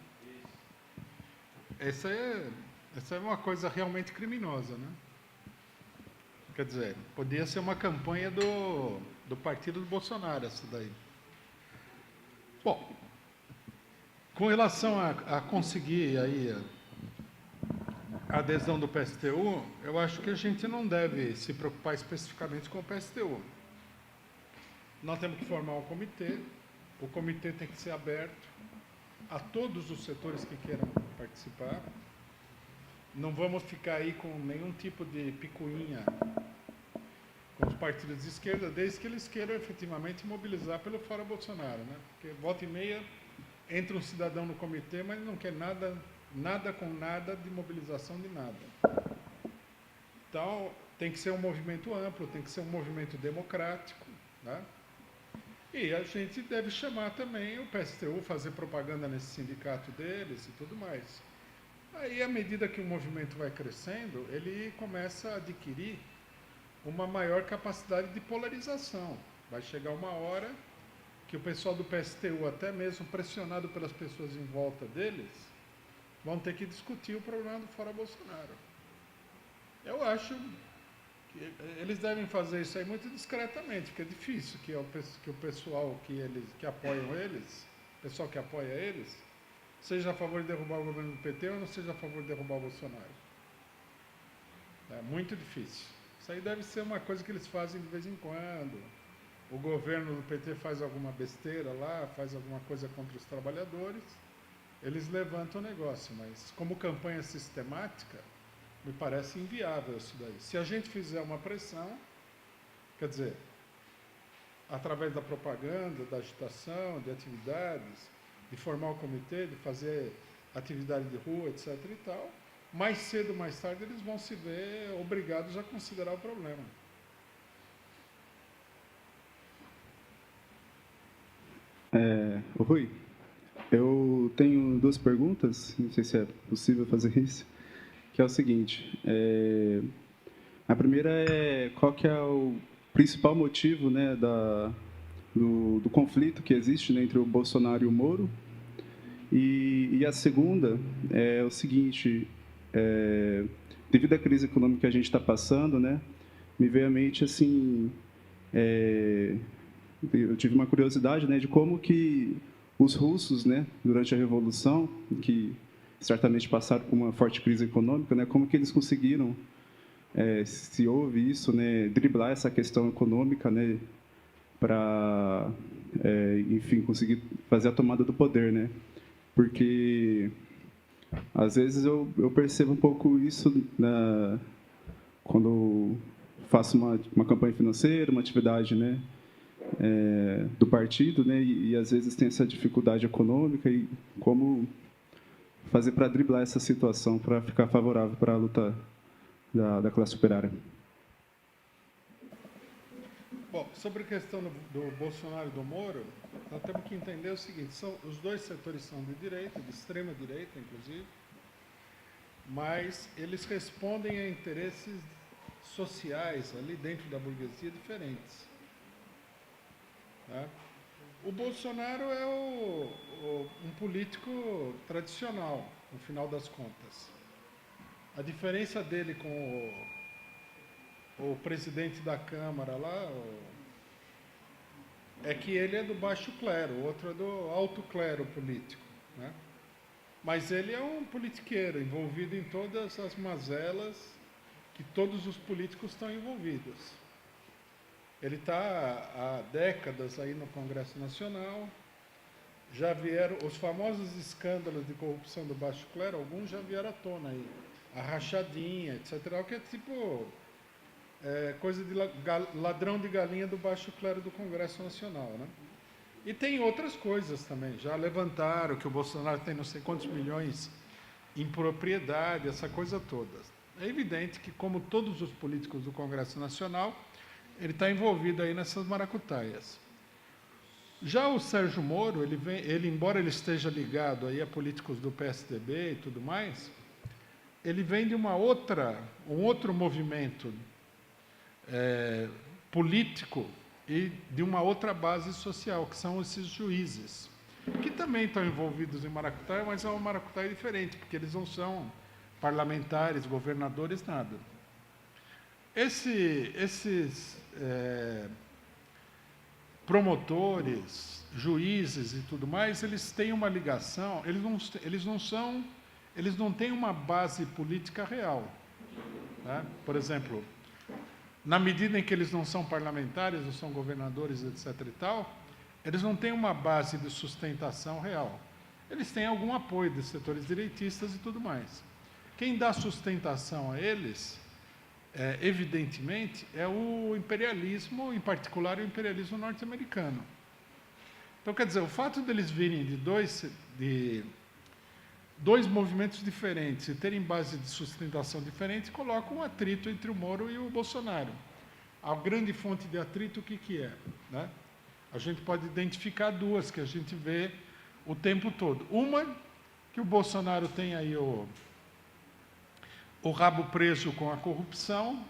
Essa é uma coisa realmente criminosa, né? Quer dizer, podia ser uma campanha do partido do Bolsonaro, essa daí. Bom, com relação a conseguir aí a adesão do PSTU, eu acho que a gente não deve se preocupar especificamente com o PSTU. Nós temos que formar um comitê, o comitê tem que ser aberto a todos os setores que queiram participar. Não vamos ficar aí com nenhum tipo de picuinha com os partidos de esquerda, desde que eles queiram efetivamente mobilizar pelo Fora Bolsonaro, né? Porque volta e meia entra um cidadão no comitê, mas não quer nada com nada de mobilização de nada. Então, tem que ser um movimento amplo, tem que ser um movimento democrático, né? E a gente deve chamar também o PSTU, fazer propaganda nesse sindicato deles e tudo mais. Aí, à medida que o movimento vai crescendo, ele começa a adquirir uma maior capacidade de polarização. Vai chegar uma hora que o pessoal do PSTU, até mesmo pressionado pelas pessoas em volta deles, vão ter que discutir o problema do Fora Bolsonaro. Eu acho Eles devem fazer isso aí muito discretamente, porque é difícil que o pessoal que apoiam eles, o pessoal que apoia eles, seja a favor de derrubar o governo do PT ou não seja a favor de derrubar o Bolsonaro. É muito difícil. Isso aí deve ser uma coisa que eles fazem de vez em quando. O governo do PT faz alguma besteira lá, faz alguma coisa contra os trabalhadores, eles levantam o negócio, mas como campanha sistemática, me parece inviável isso daí. Se a gente fizer uma pressão, quer dizer, através da propaganda, da agitação, de atividades, de formar o comitê, de fazer atividade de rua, etc. e tal, mais cedo ou mais tarde eles vão se ver obrigados a considerar o problema. Rui, eu tenho duas perguntas, não sei se é possível fazer isso, que é o seguinte, a primeira é qual que é o principal motivo, né, do conflito que existe, né, entre o Bolsonaro e o Moro, e a segunda é o seguinte, devido à crise econômica que a gente está passando, né, me veio à mente assim, eu tive uma curiosidade, né, de como que os russos, né, durante a Revolução, que certamente passaram por uma forte crise econômica, né, como que eles conseguiram, se houve isso, né, driblar essa questão econômica, né, para, enfim, conseguir fazer a tomada do poder, né, porque às vezes eu percebo um pouco isso quando faço uma campanha financeira, uma atividade, né, do partido, né, e às vezes tem essa dificuldade econômica e como fazer para driblar essa situação, para ficar favorável para a luta da classe operária. Bom, sobre a questão do Bolsonaro e do Moro, nós temos que entender o seguinte, os dois setores são de direita, de extrema direita, inclusive, mas eles respondem a interesses sociais ali dentro da burguesia diferentes. Tá? O Bolsonaro é um político tradicional, no final das contas. A diferença dele com o presidente da Câmara lá é que ele é do baixo clero, o outro é do alto clero político, né? Mas ele é um politiqueiro, envolvido em todas as mazelas que todos os políticos estão envolvidos. Ele está há décadas aí no Congresso Nacional, já vieram os famosos escândalos de corrupção do baixo clero, alguns já vieram à tona aí, a rachadinha, etc., que é tipo coisa de ladrão de galinha do baixo clero do Congresso Nacional, né? E tem outras coisas também, já levantaram que o Bolsonaro tem não sei quantos milhões em propriedade, essa coisa toda. É evidente que, como todos os políticos do Congresso Nacional, ele está envolvido aí nessas maracutaias. Já o Sérgio Moro, embora ele esteja ligado aí a políticos do PSDB e tudo mais, ele vem de um outro movimento político e de uma outra base social, que são esses juízes, que também estão envolvidos em maracutaia, mas é uma maracutaia diferente, porque eles não são parlamentares, governadores, nada. Esses promotores, juízes e tudo mais, eles têm uma ligação, eles não têm uma base política real. Tá? Por exemplo, na medida em que eles não são parlamentares, não são governadores, etc. e tal, eles não têm uma base de sustentação real. Eles têm algum apoio de setores direitistas e tudo mais. Quem dá sustentação a eles, evidentemente, é o imperialismo, em particular o imperialismo norte-americano. Então, quer dizer, o fato deles virem de dois movimentos diferentes e terem base de sustentação diferente, coloca um atrito entre o Moro e o Bolsonaro. A grande fonte de atrito, o que é? Né? A gente pode identificar duas que a gente vê o tempo todo. Uma, que o Bolsonaro tem aí o rabo preso com a corrupção,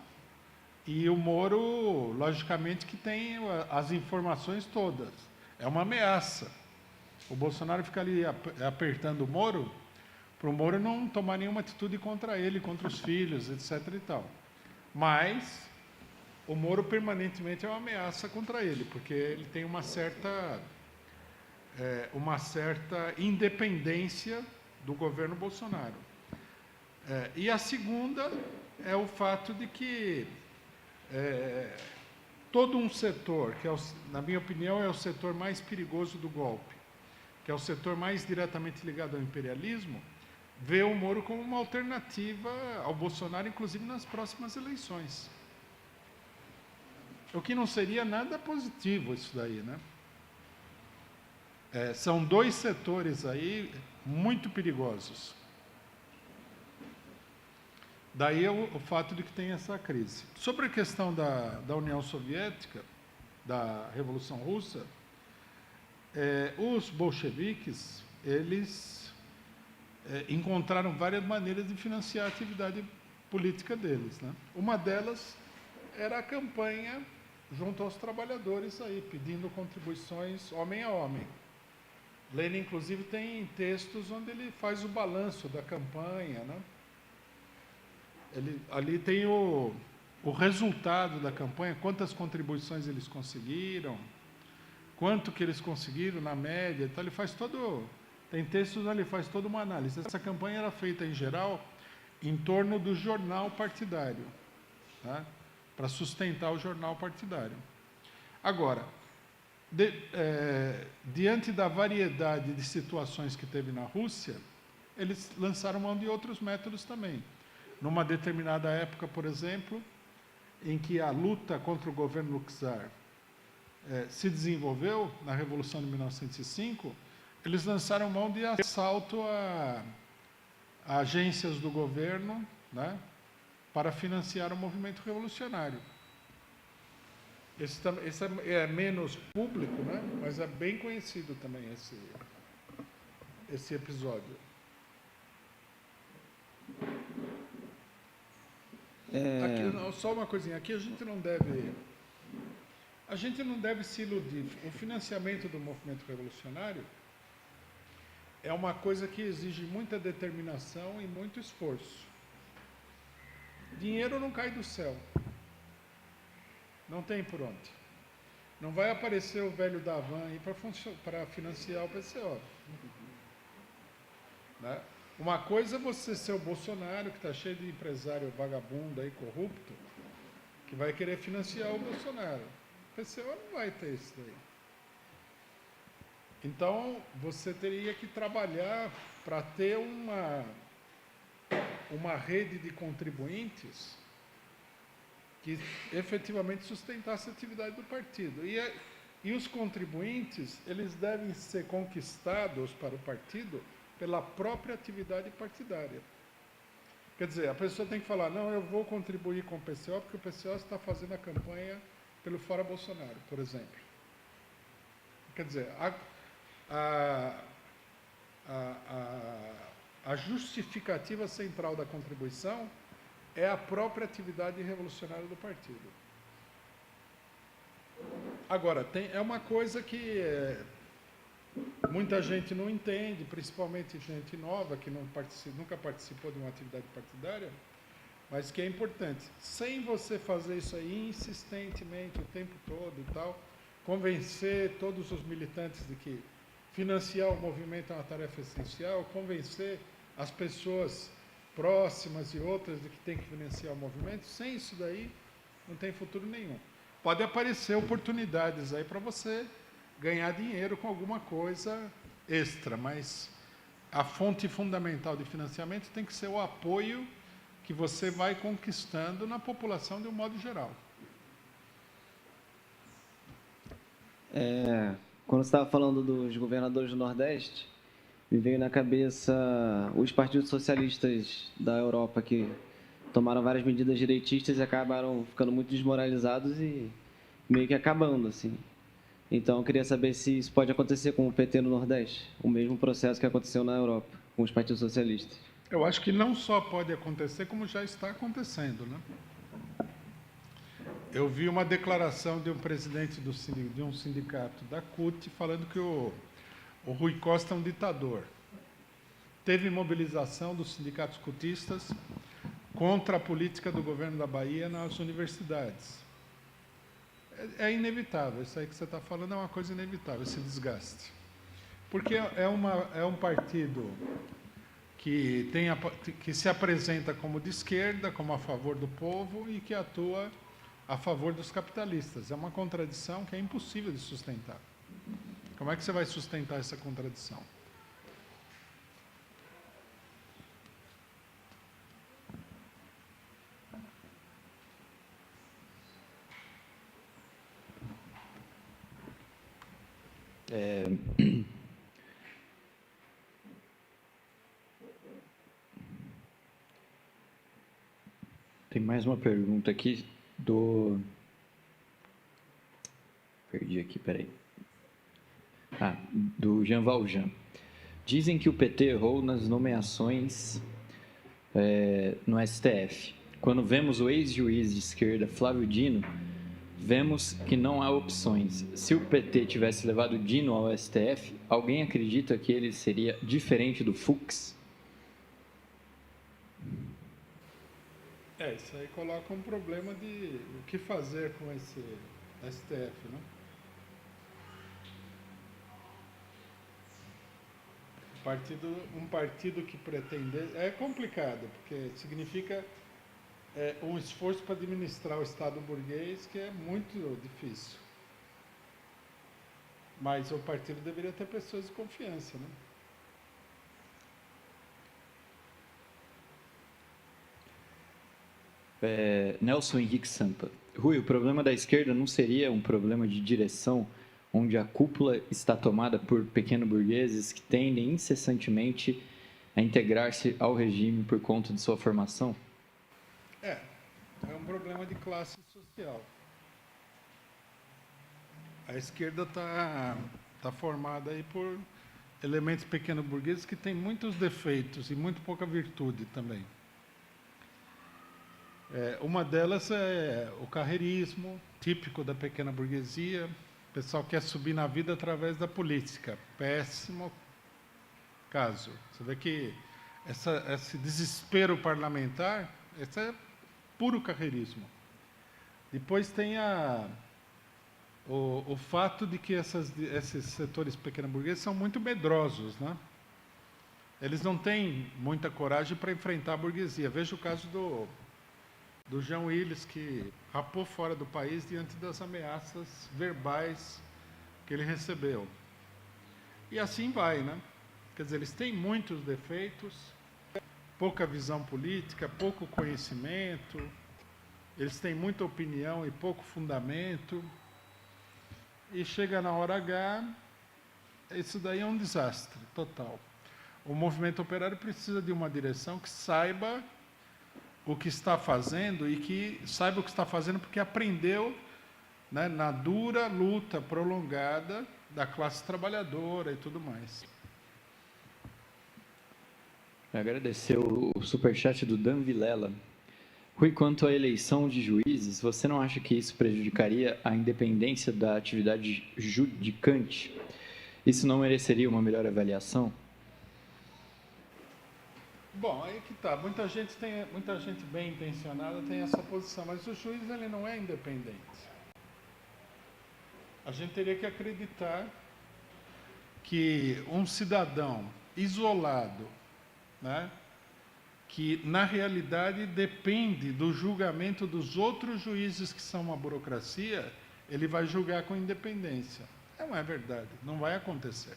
e o Moro, logicamente, que tem as informações todas. É uma ameaça. O Bolsonaro fica ali apertando o Moro, para o Moro não tomar nenhuma atitude contra ele, contra os filhos, etc. e tal. Mas o Moro permanentemente é uma ameaça contra ele, porque ele tem uma certa independência do governo Bolsonaro. E a segunda é o fato de que todo um setor, que na minha opinião é o setor mais perigoso do golpe, que é o setor mais diretamente ligado ao imperialismo, vê o Moro como uma alternativa ao Bolsonaro, inclusive nas próximas eleições. O que não seria nada positivo isso daí, né? São dois setores aí muito perigosos. Daí o fato de que tem essa crise. Sobre a questão da União Soviética, da Revolução Russa, os bolcheviques, eles encontraram várias maneiras de financiar a atividade política deles, né? Uma delas era a campanha junto aos trabalhadores aí, pedindo contribuições homem a homem. Lenin, inclusive, tem textos onde ele faz o balanço da campanha, né? Ali tem o resultado da campanha, quantas contribuições eles conseguiram, quanto que eles conseguiram na média. Então, ele faz tem textos onde ele faz toda uma análise. Essa campanha era feita, em geral, em torno do jornal partidário, tá? Para sustentar o jornal partidário. Agora, diante da variedade de situações que teve na Rússia, eles lançaram mão de outros métodos também. Numa determinada época, por exemplo, em que a luta contra o governo do czar se desenvolveu, na Revolução de 1905, eles lançaram mão de assalto a agências do governo, né, para financiar o movimento revolucionário. Esse é menos público, né, mas é bem conhecido também esse episódio. Aqui, só uma coisinha, aqui a gente não deve se iludir. O financiamento do movimento revolucionário é uma coisa que exige muita determinação e muito esforço. Dinheiro não cai do céu. Não tem por onde. Não vai aparecer o velho da Havan aí para financiar o PCO. Né? Uma coisa é você ser o Bolsonaro, que está cheio de empresário vagabundo aí, corrupto, que vai querer financiar o Bolsonaro. O PCO não vai ter isso daí. Então, você teria que trabalhar para ter uma rede de contribuintes que efetivamente sustentasse a atividade do partido. E os contribuintes, eles devem ser conquistados para o partido pela própria atividade partidária. Quer dizer, a pessoa tem que falar, não, eu vou contribuir com o PCO, porque o PCO está fazendo a campanha pelo Fora Bolsonaro, por exemplo. Quer dizer, a justificativa central da contribuição é a própria atividade revolucionária do partido. Agora, é uma coisa que muita gente não entende, principalmente gente nova, que nunca participou de uma atividade partidária, mas que é importante. Sem você fazer isso aí insistentemente o tempo todo e tal, convencer todos os militantes de que financiar o movimento é uma tarefa essencial, convencer as pessoas próximas e outras de que tem que financiar o movimento, sem isso daí não tem futuro nenhum. Pode aparecer oportunidades aí para você ganhar dinheiro com alguma coisa extra, mas a fonte fundamental de financiamento tem que ser o apoio que você vai conquistando na população de um modo geral. Quando você estava falando dos governadores do Nordeste, me veio na cabeça os partidos socialistas da Europa que tomaram várias medidas direitistas e acabaram ficando muito desmoralizados e meio que acabando, assim. Então, eu queria saber se isso pode acontecer com o PT no Nordeste, o mesmo processo que aconteceu na Europa, com os partidos socialistas. Eu acho que não só pode acontecer, como já está acontecendo, né? Eu vi uma declaração de um presidente de um sindicato da CUT falando que o Rui Costa é um ditador. Teve mobilização dos sindicatos cutistas contra a política do governo da Bahia nas universidades. É inevitável, isso aí que você está falando é uma coisa inevitável, esse desgaste. Porque é um partido que se apresenta como de esquerda, como a favor do povo e que atua a favor dos capitalistas. É uma contradição que é impossível de sustentar. Como é que você vai sustentar essa contradição? Tem mais uma pergunta aqui do... Perdi aqui, peraí. Do Jean Valjean. Dizem que o PT errou nas nomeações no STF. Quando vemos o ex-juiz de esquerda, Flávio Dino, vemos que não há opções. Se o PT tivesse levado Dino ao STF, alguém acredita que ele seria diferente do Fux? Isso aí coloca um problema de o que fazer com esse STF, né? Um partido que pretende... É complicado, porque significa um esforço para administrar o Estado burguês que é muito difícil. Mas o partido deveria ter pessoas de confiança, né? Nelson Henrique Sampa. Rui, o problema da esquerda não seria um problema de direção, onde a cúpula está tomada por pequeno-burgueses que tendem incessantemente a integrar-se ao regime por conta de sua formação? É um problema de classe social. A esquerda está formada aí por elementos pequeno-burgueses que têm muitos defeitos e muito pouca virtude também. Uma delas é o carreirismo, típico da pequena burguesia. O pessoal quer subir na vida através da política. Péssimo caso. Você vê que esse desespero parlamentar, esse é puro carreirismo. Depois tem o fato de que esses setores pequeno-burgueses são muito medrosos, né? Eles não têm muita coragem para enfrentar a burguesia. Veja o caso do Jean Willis, que rapou fora do país diante das ameaças verbais que ele recebeu. E assim vai, né? Quer dizer, eles têm muitos defeitos, pouca visão política, pouco conhecimento, eles têm muita opinião e pouco fundamento, e chega na hora H, isso daí é um desastre total. O movimento operário precisa de uma direção que saiba o que está fazendo e que saiba o que está fazendo porque aprendeu, né, na dura luta prolongada da classe trabalhadora e tudo mais. Agradecer o superchat do Dan Vilela. Rui, quanto à eleição de juízes, você não acha que isso prejudicaria a independência da atividade judicante? Isso não mereceria uma melhor avaliação? Bom, aí que tá. Muita gente bem intencionada tem essa posição, mas o juiz ele não é independente. A gente teria que acreditar que um cidadão isolado, né, que na realidade depende do julgamento dos outros juízes que são uma burocracia, ele vai julgar com independência. Não é verdade, não vai acontecer.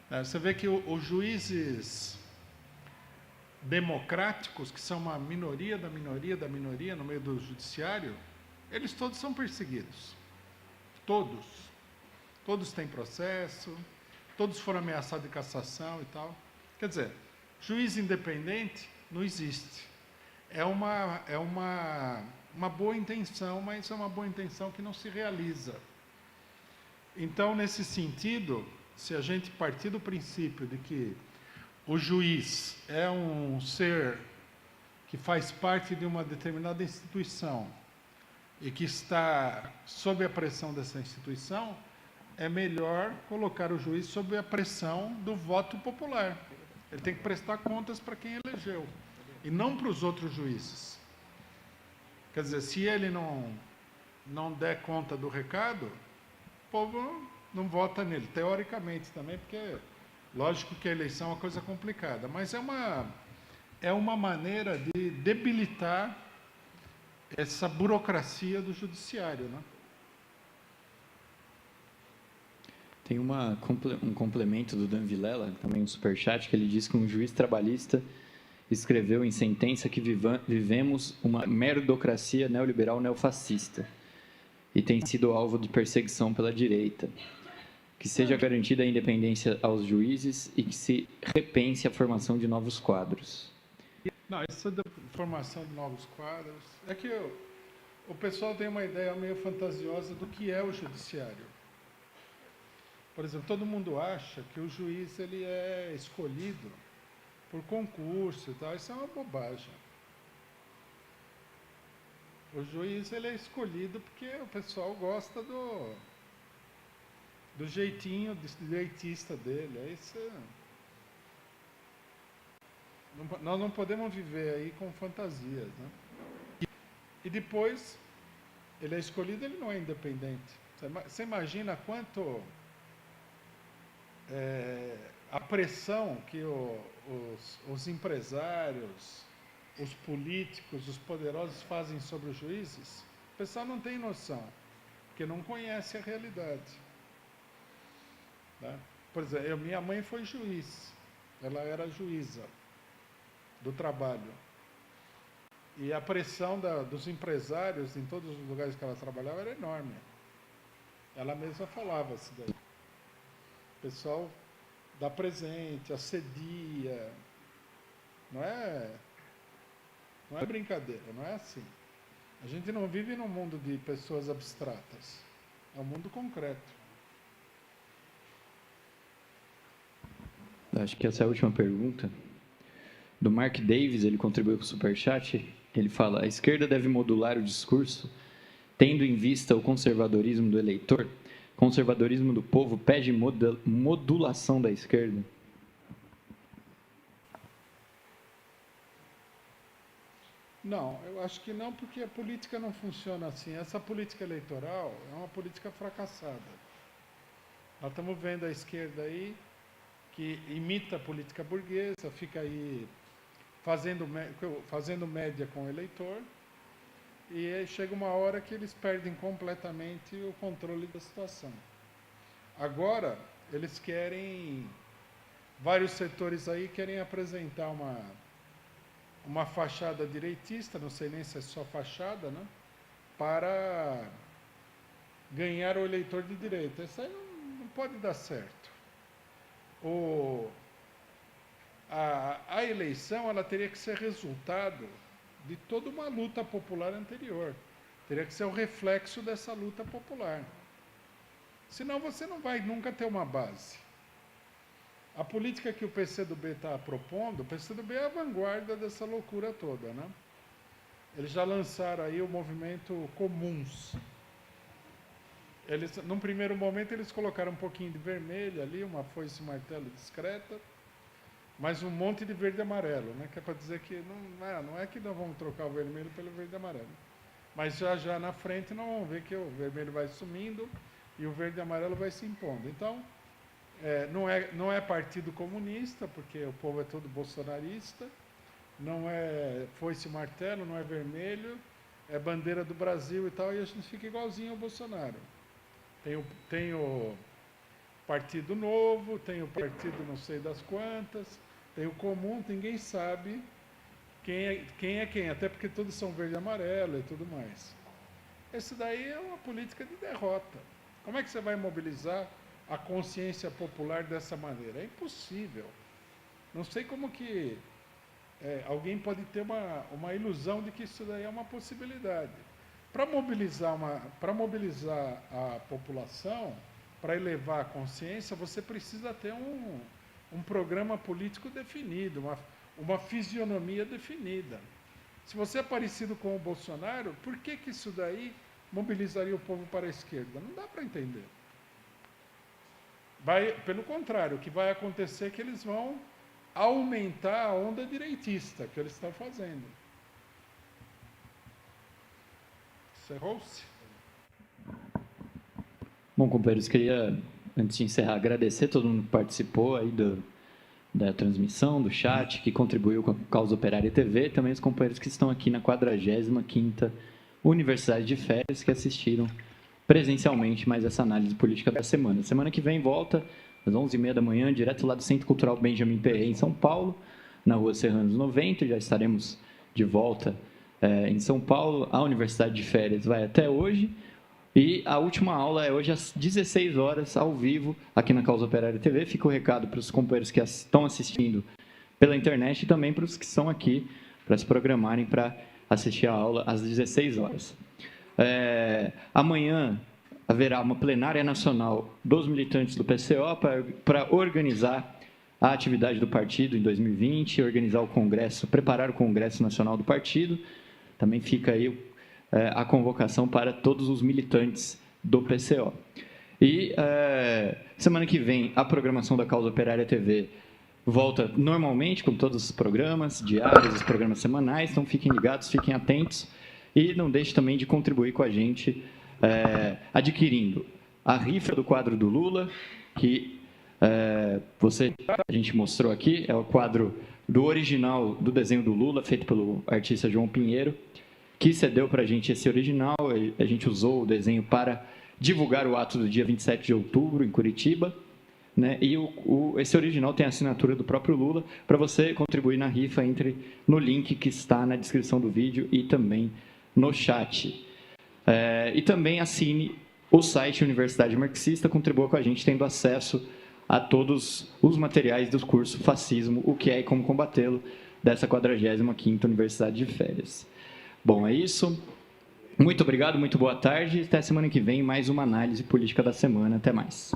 Você vê que os juízes democráticos, que são uma minoria da minoria da minoria no meio do judiciário, eles todos são perseguidos. Todos. Todos têm processo, todos foram ameaçados de cassação e tal. Quer dizer, juiz independente não existe. É uma boa intenção, mas é uma boa intenção que não se realiza. Então, nesse sentido, se a gente partir do princípio de que o juiz é um ser que faz parte de uma determinada instituição e que está sob a pressão dessa instituição, é melhor colocar o juiz sob a pressão do voto popular. Ele tem que prestar contas para quem elegeu, e não para os outros juízes. Quer dizer, se ele não não der conta do recado, o povo não vota nele, teoricamente também, porque lógico que a eleição é uma coisa complicada, mas é uma maneira de debilitar essa burocracia do judiciário, né? Tem um complemento do Dan Vilela, também um superchat, que ele diz que um juiz trabalhista escreveu em sentença que vivemos uma meritocracia neoliberal neofascista e tem sido alvo de perseguição pela direita. Que seja garantida a independência aos juízes e que se repense a formação de novos quadros. Não, isso da formação de novos quadros... É que o pessoal tem uma ideia meio fantasiosa do que é o judiciário. Por exemplo, todo mundo acha que o juiz ele é escolhido por concurso e tal. Isso é uma bobagem. O juiz ele é escolhido porque o pessoal gosta do jeitinho direitista dele. É isso. Nós não podemos viver aí com fantasias, né? E depois, ele é escolhido, ele não é independente. Você imagina quanto a pressão que os empresários, os políticos, os poderosos fazem sobre os juízes? O pessoal não tem noção, porque não conhece a realidade. Tá? Por exemplo, minha mãe foi juiz, ela era juíza do trabalho. E a pressão dos empresários em todos os lugares que ela trabalhava era enorme. Ela mesma falava isso daí. O pessoal dá presente, assedia. Não é brincadeira, não é assim. A gente não vive num mundo de pessoas abstratas. É um mundo concreto. Acho que essa é a última pergunta. Do Mark Davis, ele contribuiu com o Superchat. Ele fala: a esquerda deve modular o discurso, tendo em vista o conservadorismo do eleitor. Conservadorismo do povo pede modulação da esquerda. Não, eu acho que não, porque a política não funciona assim. Essa política eleitoral é uma política fracassada. Nós estamos vendo a esquerda aí, que imita a política burguesa, fica aí fazendo média com o eleitor, e aí chega uma hora que eles perdem completamente o controle da situação. Agora, eles querem, vários setores aí querem apresentar uma fachada direitista, não sei nem se é só fachada, né, para ganhar o eleitor de direita. Isso aí não pode dar certo. A eleição ela teria que ser resultado de toda uma luta popular anterior. Teria que ser o reflexo dessa luta popular. Senão você não vai nunca ter uma base. A política que o PCdoB está propondo, o PCdoB é a vanguarda dessa loucura toda, né? Eles já lançaram aí o movimento Comuns. Num primeiro momento, eles colocaram um pouquinho de vermelho ali, uma foice e martelo discreta, mas um monte de verde e amarelo, né? Que é para dizer que não é que nós vamos trocar o vermelho pelo verde e amarelo. Mas já na frente nós vamos ver que o vermelho vai sumindo e o verde e amarelo vai se impondo. Então, não é partido comunista, porque o povo é todo bolsonarista, não é foice e martelo, não é vermelho, é bandeira do Brasil e tal, e a gente fica igualzinho ao Bolsonaro. Tem o Partido Novo, tem o Partido não sei das quantas, tem o Comum, ninguém sabe quem é quem, até porque todos são verde e amarelo e tudo mais. Esse daí é uma política de derrota. Como é que você vai mobilizar a consciência popular dessa maneira? É impossível. Não sei como que alguém pode ter uma ilusão de que isso daí é uma possibilidade. Para mobilizar a população, para elevar a consciência, você precisa ter um programa político definido, uma fisionomia definida. Se você é parecido com o Bolsonaro, por que isso daí mobilizaria o povo para a esquerda? Não dá para entender. Pelo contrário, o que vai acontecer é que eles vão aumentar a onda direitista que eles estão fazendo. Cerrou-se? Bom, companheiros, queria, antes de encerrar, agradecer a todo mundo que participou aí da transmissão, do chat, que contribuiu com a Causa Operária TV, também os companheiros que estão aqui na 45ª Universidade de Férias, que assistiram presencialmente mais essa análise política da semana. Semana que vem volta, às 11h30 da manhã, direto lá do Centro Cultural Benjamin Perret, em São Paulo, na Rua Serranos 90, já estaremos de volta em São Paulo. A Universidade de Férias vai até hoje, e a última aula é hoje às 16 horas, ao vivo, aqui na Causa Operária TV. Fica o recado para os companheiros que estão assistindo pela internet e também para os que estão aqui para se programarem para assistir a aula às 16 horas. Amanhã haverá uma plenária nacional dos militantes do PCO para organizar a atividade do partido em 2020, organizar o congresso, preparar o Congresso Nacional do Partido. Também fica aí a convocação para todos os militantes do PCO. E semana que vem a programação da Causa Operária TV volta normalmente, com todos os programas diários, os programas semanais, então fiquem ligados, fiquem atentos e não deixe também de contribuir com a gente adquirindo a rifa do quadro do Lula, que a gente mostrou aqui, é o quadro do original do desenho do Lula, feito pelo artista João Pinheiro, que cedeu para a gente esse original. A gente usou o desenho para divulgar o ato do dia 27 de outubro, em Curitiba, né? E esse original tem a assinatura do próprio Lula. Para você contribuir na rifa, entre no link que está na descrição do vídeo e também no chat. E também assine o site Universidade Marxista, contribua com a gente tendo acesso a todos os materiais do curso Fascismo, o que é e como combatê-lo, dessa 45ª Universidade de Férias. Bom, é isso. Muito obrigado, muito boa tarde. Até semana que vem, mais uma análise política da semana. Até mais.